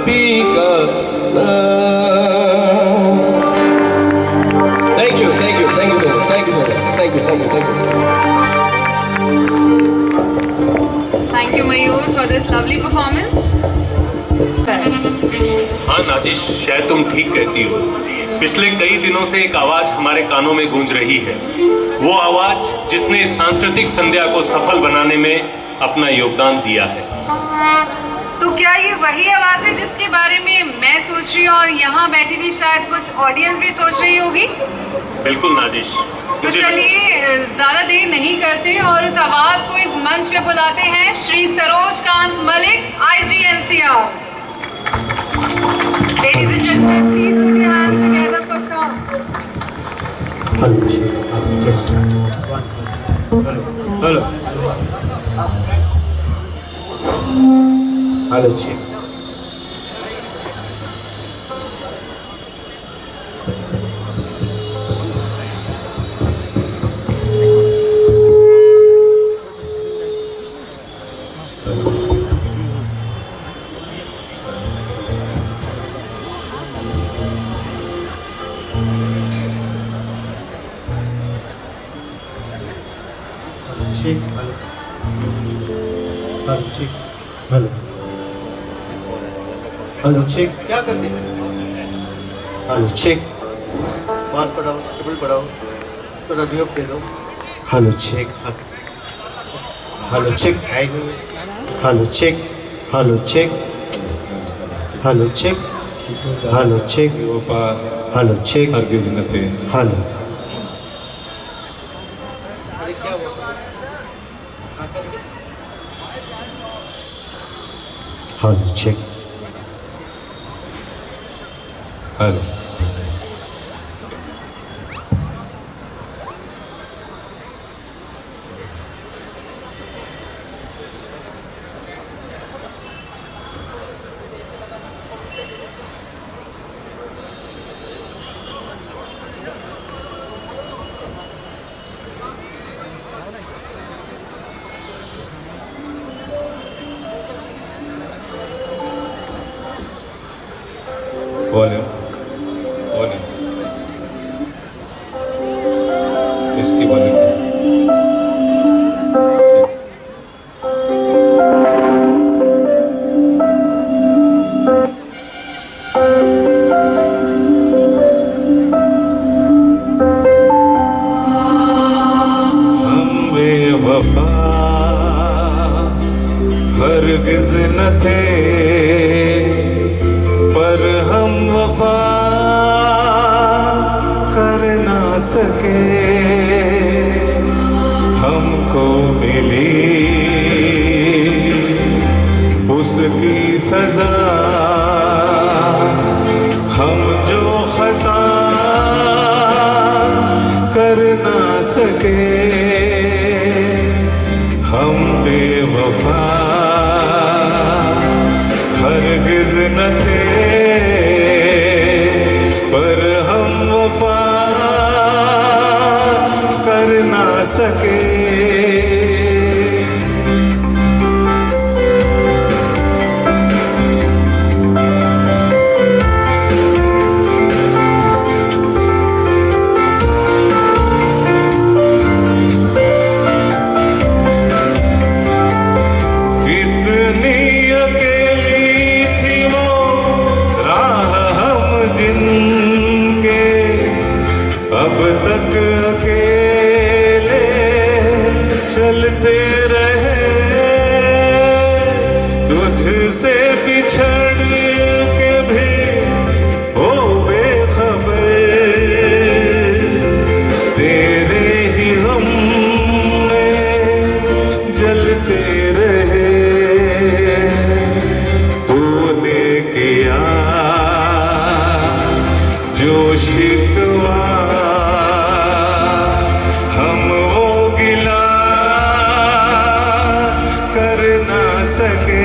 S8: पी का नाम। Thank you so much, thank you.
S1: Thank you, Mayur, for this lovely performance.
S4: हाँ नाजिश, शायद तुम ठीक कहती हो। पिछले कई दिनों से एक आवाज हमारे कानों में गूंज रही है, वो आवाज जिसने इस सांस्कृतिक संध्या को सफल बनाने में अपना योगदान दिया है।
S1: तो क्या ये वही आवाज़ है जिसके बारे में मैं सोच रही हूँ और यहाँ बैठी थी शायद कुछ ऑडियंस भी सोच रही होगी?
S4: बिल्कुल नाजिश।
S1: तो चलिए ज़्यादा देर नहीं करते और उस आवाज़ को इस मंच पे बुलाते हैं Shri Saroj Kant Malik, IGNCR। Ladies and gentlemen, please put your hands together for song.
S7: Hello check hello check check hello check hello hello check क्या करते हैं? हेलो चेक बास पढ़ाओ, चपल पढ़ाओ, तो रिव्यू दे दो। Hello check hello check hello check hello check hello check hello check
S3: वफा
S7: हेलो चेक
S3: हरगिज न थे।
S7: Hello hello check
S3: hello volume volume इसकी वॉल्यूम हम बेवफा हरगिज न थे, पर हम वफा कर ना सके। हमको मिली उसकी सजा, हम जो खता कर ना सके। हम बेवफा हरगिज न थे, पर हम वफा कर ना सके। कितनी अकेली थी वो राह हम जिनके, अब तक अकेले चलते रहे। तुझसे बिछड़ के भी हो बेखबर, तेरे ही हम में जलते रहे। तूने किया जो शिकवा, हम वो गिला कर ना सके।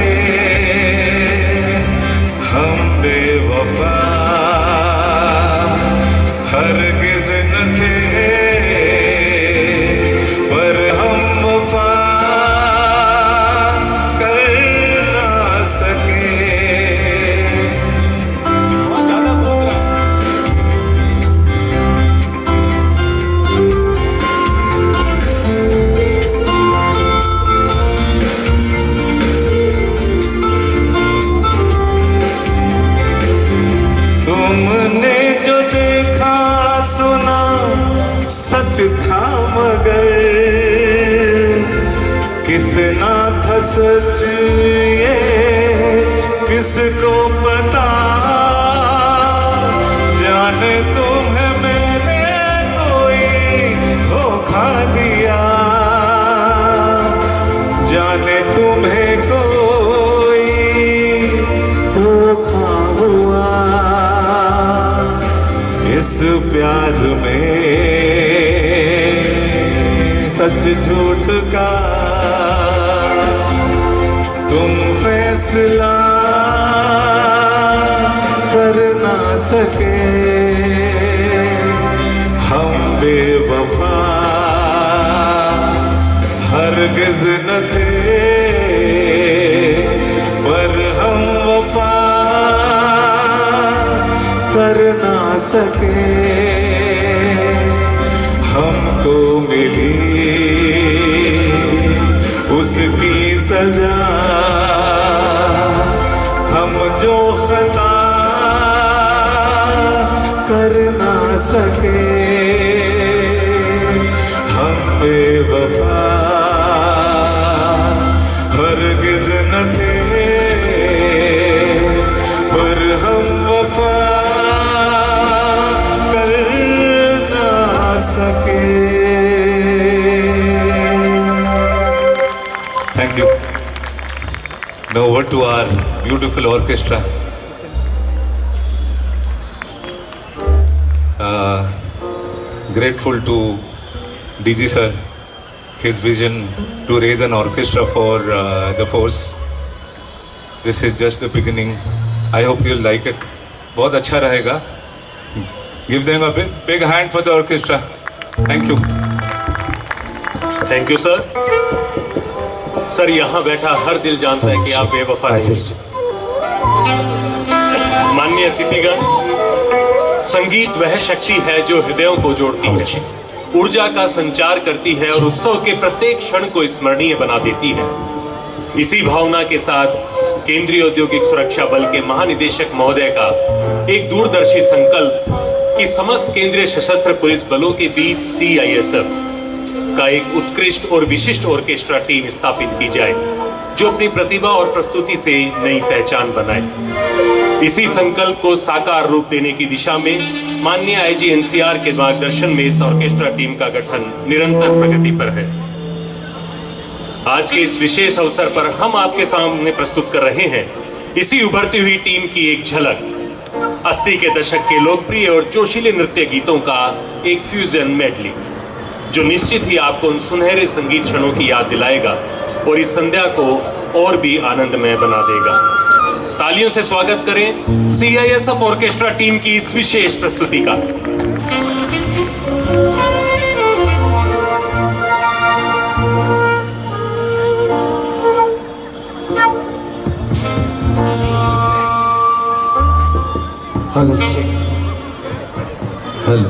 S3: हम बेवफा हरगिज न थे, पर हम वफा कर ना सके। ज़्यादा बोल रहा तुमने जो देखा सुना सच था, मगर कितना था सच ये इस प्यार में सच झूठ का तुम फैसला कर ना सके। हम बेवफा हरगिज़ न थे, पर हम वफा कर ना सके। हमको मिली उसकी सजा, हम जो खता कर ना सके। हम बेवफा हरगिज़ न थे, पर हम वफा कर ना सके। Thank you. Now over to our beautiful orchestra. Grateful to DG sir, his vision to raise an orchestra for the force. This is just the beginning. I hope you'll like it. बहुत अच्छा रहेगा. Give them a big hand for the orchestra. Thank you.
S4: Thank you sir. Sir यहाँ बैठा हर दिल जानता है कि आप बेवफा नहीं। माननीय अतिथिगण, संगीत वह शक्ति है जो हृदयों को जोड़ती है, ऊर्जा का संचार करती है और उत्सव के प्रत्येक क्षण को स्मरणीय बना देती है। इसी भावना के साथ केंद्रीय औद्योगिक सुरक्षा बल के महानिदेशक महोदय का एक दूरदर्शी संकल्प कि समस्त केंद्रीय सशस्त्र पुलिस बलों के बीच CISF का एक उत्कृष्ट और विशिष्ट ऑर्केस्ट्रा टीम स्थापित की जाए, जो अपनी प्रतिभा और प्रस्तुति से नई पहचान बनाए। इसी संकल्प को साकार रूप देने की दिशा में माननीय IG NCR के मार्गदर्शन में इस ऑर्केस्ट्रा टीम का गठन निरंतर प्रगति पर है। आज के इस विशेष अवसर पर हम आपके सामने प्रस्तुत कर रहे हैं इसी उभरती हुई टीम की एक झलक, 80 के दशक के लोकप्रिय और जोशीले नृत्य गीतों का एक फ्यूजन मेडली, जो निश्चित ही आपको उन सुनहरे संगीत क्षणों की याद दिलाएगा और इस संध्या को और भी आनंदमय बना देगा। तालियों से स्वागत करें CISF ऑर्केस्ट्रा टीम की इस विशेष प्रस्तुति का।
S7: हेलो हेलो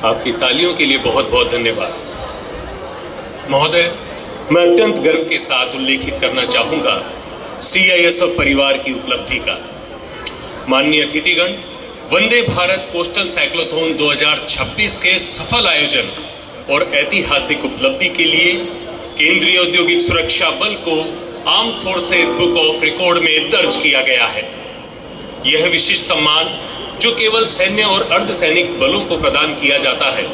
S4: आपकी तालियों के लिए बहुत बहुत धन्यवाद। महोदय, मैं अत्यंत गर्व के साथ उल्लेखित करना चाहूँगा CISF परिवार की उपलब्धि का। माननीय अतिथिगण, वंदे भारत कोस्टल साइक्लोथॉन 2026 के सफल आयोजन और ऐतिहासिक उपलब्धि के लिए केंद्रीय औद्योगिक सुरक्षा बल को armed forces book of record में दर्ज किया गया है। यह विशिष्ट सम्मान जो केवल सैन्य और अर्धसैनिक बलों को प्रदान किया जाता है,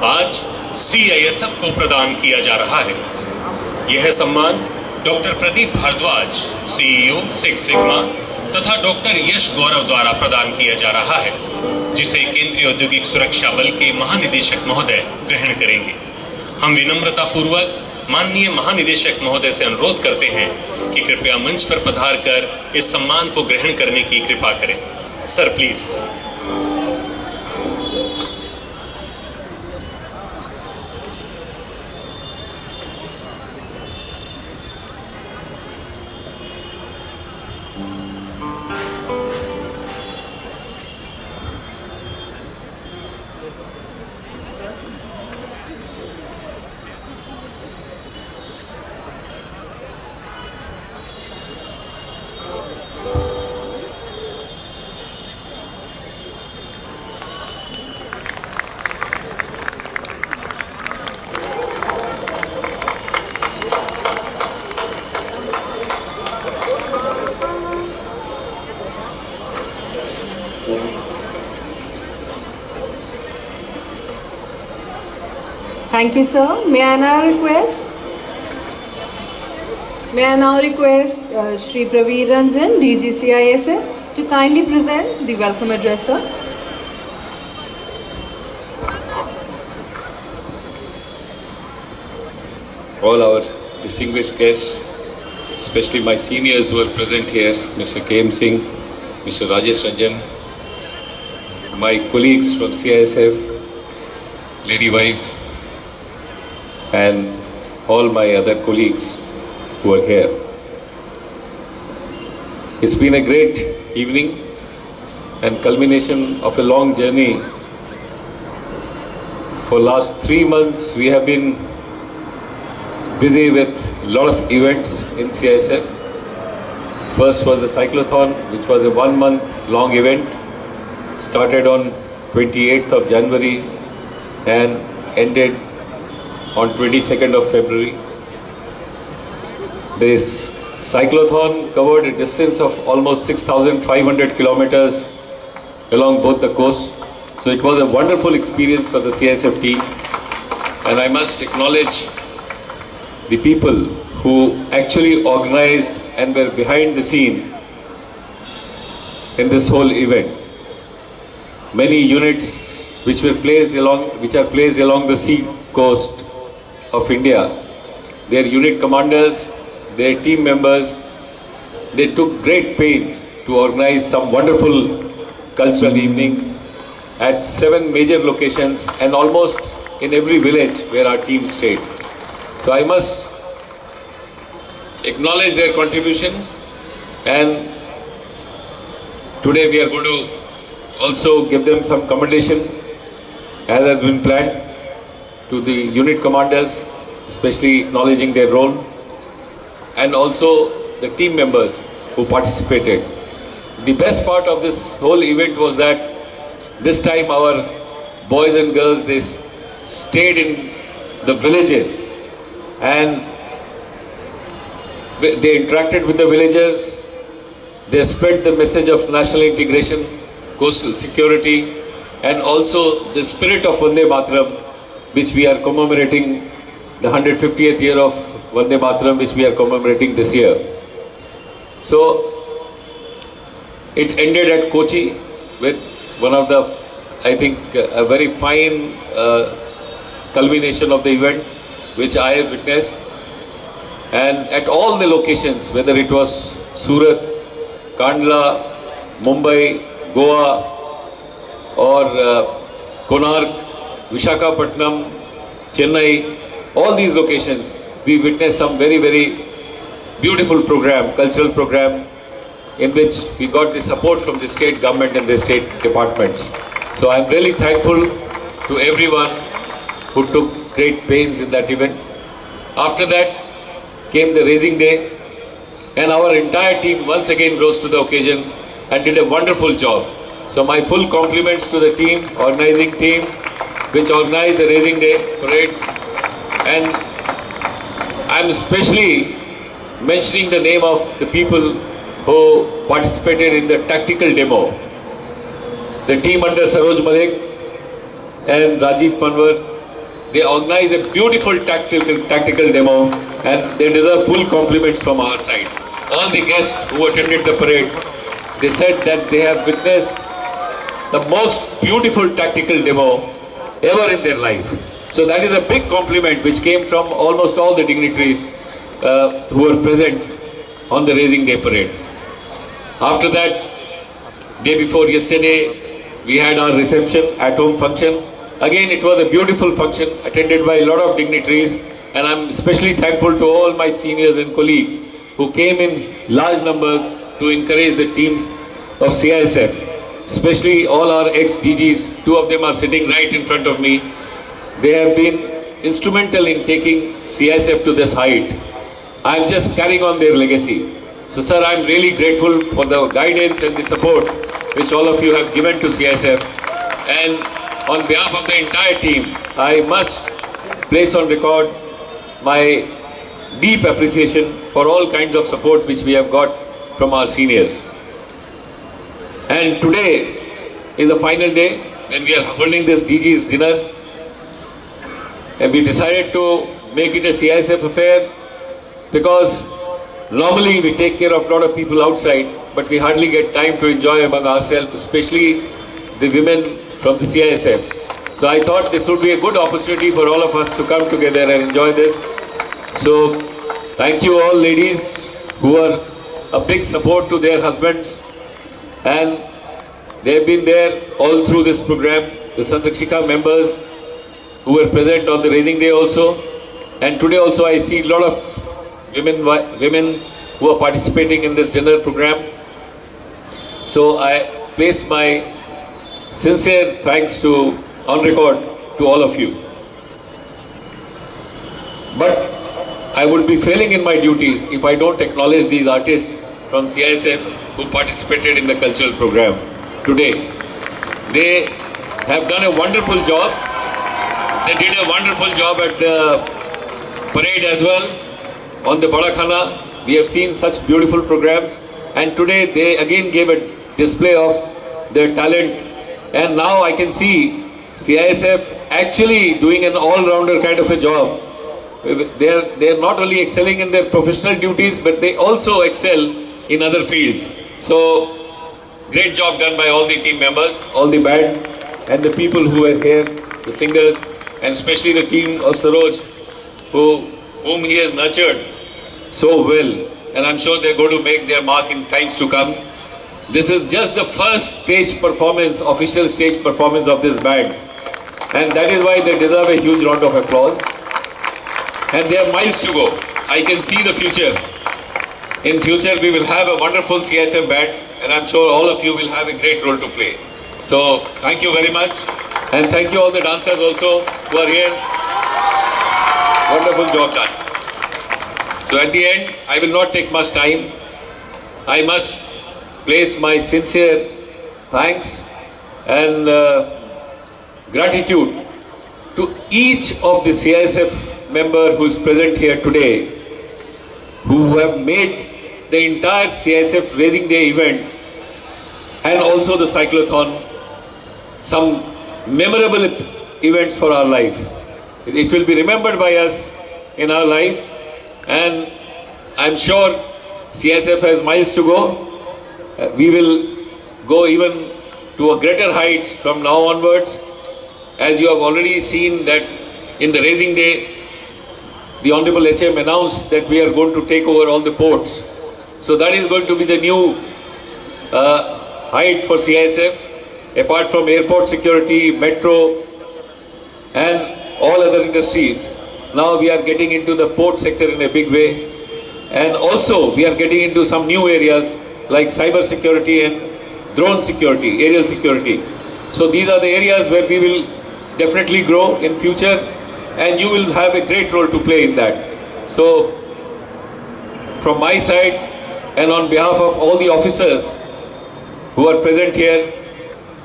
S4: आज CISF को प्रदान किया जा रहा है। यह सम्मान doctor Pradeep Bharadwaj, CEO six sigma तथा डॉक्टर यश गौरव द्वारा प्रदान किया जा रहा है, जिसे केंद्रीय औद्योगिक सुरक्षा बल के महानिदेशक महोदय ग्रहण करेंगे। हम विनम्रता पूर्वक माननीय महानिदेशक महोदय से अनुरोध करते हैं कि कृपया मंच पर पधार कर इस सम्मान को ग्रहण करने की कृपा करें। Sir please.
S1: Thank you, sir. May I now request Shri Praveer Ranjan, DG CISF, to kindly present the welcome address, sir.
S9: All our distinguished guests, especially my seniors who are present here, Mr. KM Singh, Mr. Rajesh Ranjan, my colleagues from CISF, lady wives, and all my other colleagues who are here. It's been a great evening and culmination of a long journey. For last 3 months we have been busy with a lot of events in CISF. First was the cyclothon, which was a 1-month long event, started on 28th of January and ended on 22nd of February. This cyclothon covered a distance of almost 6,500 kilometers along both the coast. So it was a wonderful experience for the CISF team, and I must acknowledge the people who actually organized and were behind the scene in this whole event. Many units which are placed along the sea coast of India, their unit commanders, their team members, they took great pains to organize some wonderful cultural evenings at 7 major locations and almost in every village where our team stayed. So I must acknowledge their contribution, and today we are going to also give them some commendation as has been planned to the unit commanders, especially acknowledging their role, and also the team members who participated. The best part of this whole event was that this time our boys and girls, they stayed in the villages and they interacted with the villagers. They spread the message of national integration, coastal security, and also the spirit of Vande Mataram, which we are commemorating, the 150th year of Vande Mataram, which we are commemorating this year. So it ended at Kochi with one of the, I think, a very fine culmination of the event, which I have witnessed. And at all the locations, whether it was Surat, Kandla, Mumbai, Goa, or Konark, Visakhapatnam, Chennai, all these locations, we witnessed some very, very beautiful program, cultural program, in which we got the support from the state government and the state departments. So I'm really thankful to everyone who took great pains in that event. After that came the raising day, and our entire team once again rose to the occasion and did a wonderful job. So my full compliments to the team, organizing team, which organized the raising day parade. And I'm especially mentioning the name of the people who participated in the tactical demo. The team under Saroj Malik and Rajiv Panwar, they organized a beautiful tactical demo, and they deserve full compliments from our side. All the guests who attended the parade, they said that they have witnessed the most beautiful tactical demo ever in their life. So that is a big compliment which came from almost all the dignitaries who were present on the raising day parade. After that, day before yesterday, we had our reception at home function. Again, it was a beautiful function attended by a lot of dignitaries, and I'm especially thankful to all my seniors and colleagues who came in large numbers to encourage the teams of CISF, especially all our ex-DGs. Two of them are sitting right in front of me. They have been instrumental in taking CISF to this height. I'm just carrying on their legacy. So sir, I'm really grateful for the guidance and the support which all of you have given to CISF. And on behalf of the entire team, I must place on record my deep appreciation for all kinds of support which we have got from our seniors. And today is the final day when we are holding this DG's dinner. And we decided to make it a CISF affair because normally we take care of a lot of people outside, but we hardly get time to enjoy among ourselves, especially the women from the CISF. So I thought this would be a good opportunity for all of us to come together and enjoy this. So thank you all ladies who are a big support to their husbands, and they have been there all through this program. The Sanrakshika members who were present on the raising day also, and today also I see a lot of women who are participating in this dinner program. So I place my sincere thanks on record to all of you. But I would be failing in my duties if I don't acknowledge these artists from CISF who participated in the cultural program today. They have done a wonderful job. They did a wonderful job at the parade as well. On the Badakhana, we have seen such beautiful programs, and today they again gave a display of their talent. And now I can see CISF actually doing an all-rounder kind of a job. They are not only excelling in their professional duties, but they also excel in other fields. So great job done by all the team members, all the band, and the people who were here, the singers, and especially the team of Saroj, whom he has nurtured so well. And I'm sure they're going to make their mark in times to come. This is just the first stage performance, official stage performance of this band. And that is why they deserve a huge round of applause. And they have miles to go. I can see the future. In future, we will have a wonderful CISF band, and I'm sure all of you will have a great role to play. So, thank you very much. And thank you all the dancers also who are here. Wonderful job done. So at the end, I will not take much time. I must place my sincere thanks and gratitude to each of the CISF member who is present here today, who have made the entire CISF Raising Day event and also the cyclothon some memorable events for our life. It will be remembered by us in our life, and I'm sure CISF has miles to go. We will go even to a greater heights from now onwards. As you have already seen that in the Raising Day, the Honorable HM announced that we are going to take over all the ports. So that is going to be the new height for CISF. Apart from airport security, metro, and all other industries, now we are getting into the port sector in a big way. And also we are getting into some new areas like cyber security and drone security, aerial security. So these are the areas where we will definitely grow in future, and you will have a great role to play in that. So, from my side and on behalf of all the officers who are present here,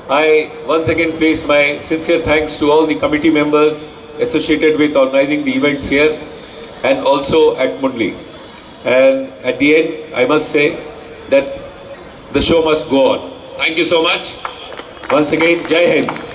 S9: I once again place my sincere thanks to all the committee members associated with organizing the events here and also at Mundli. And at the end, I must say that the show must go on. Thank you so much. Once again, Jai Hind.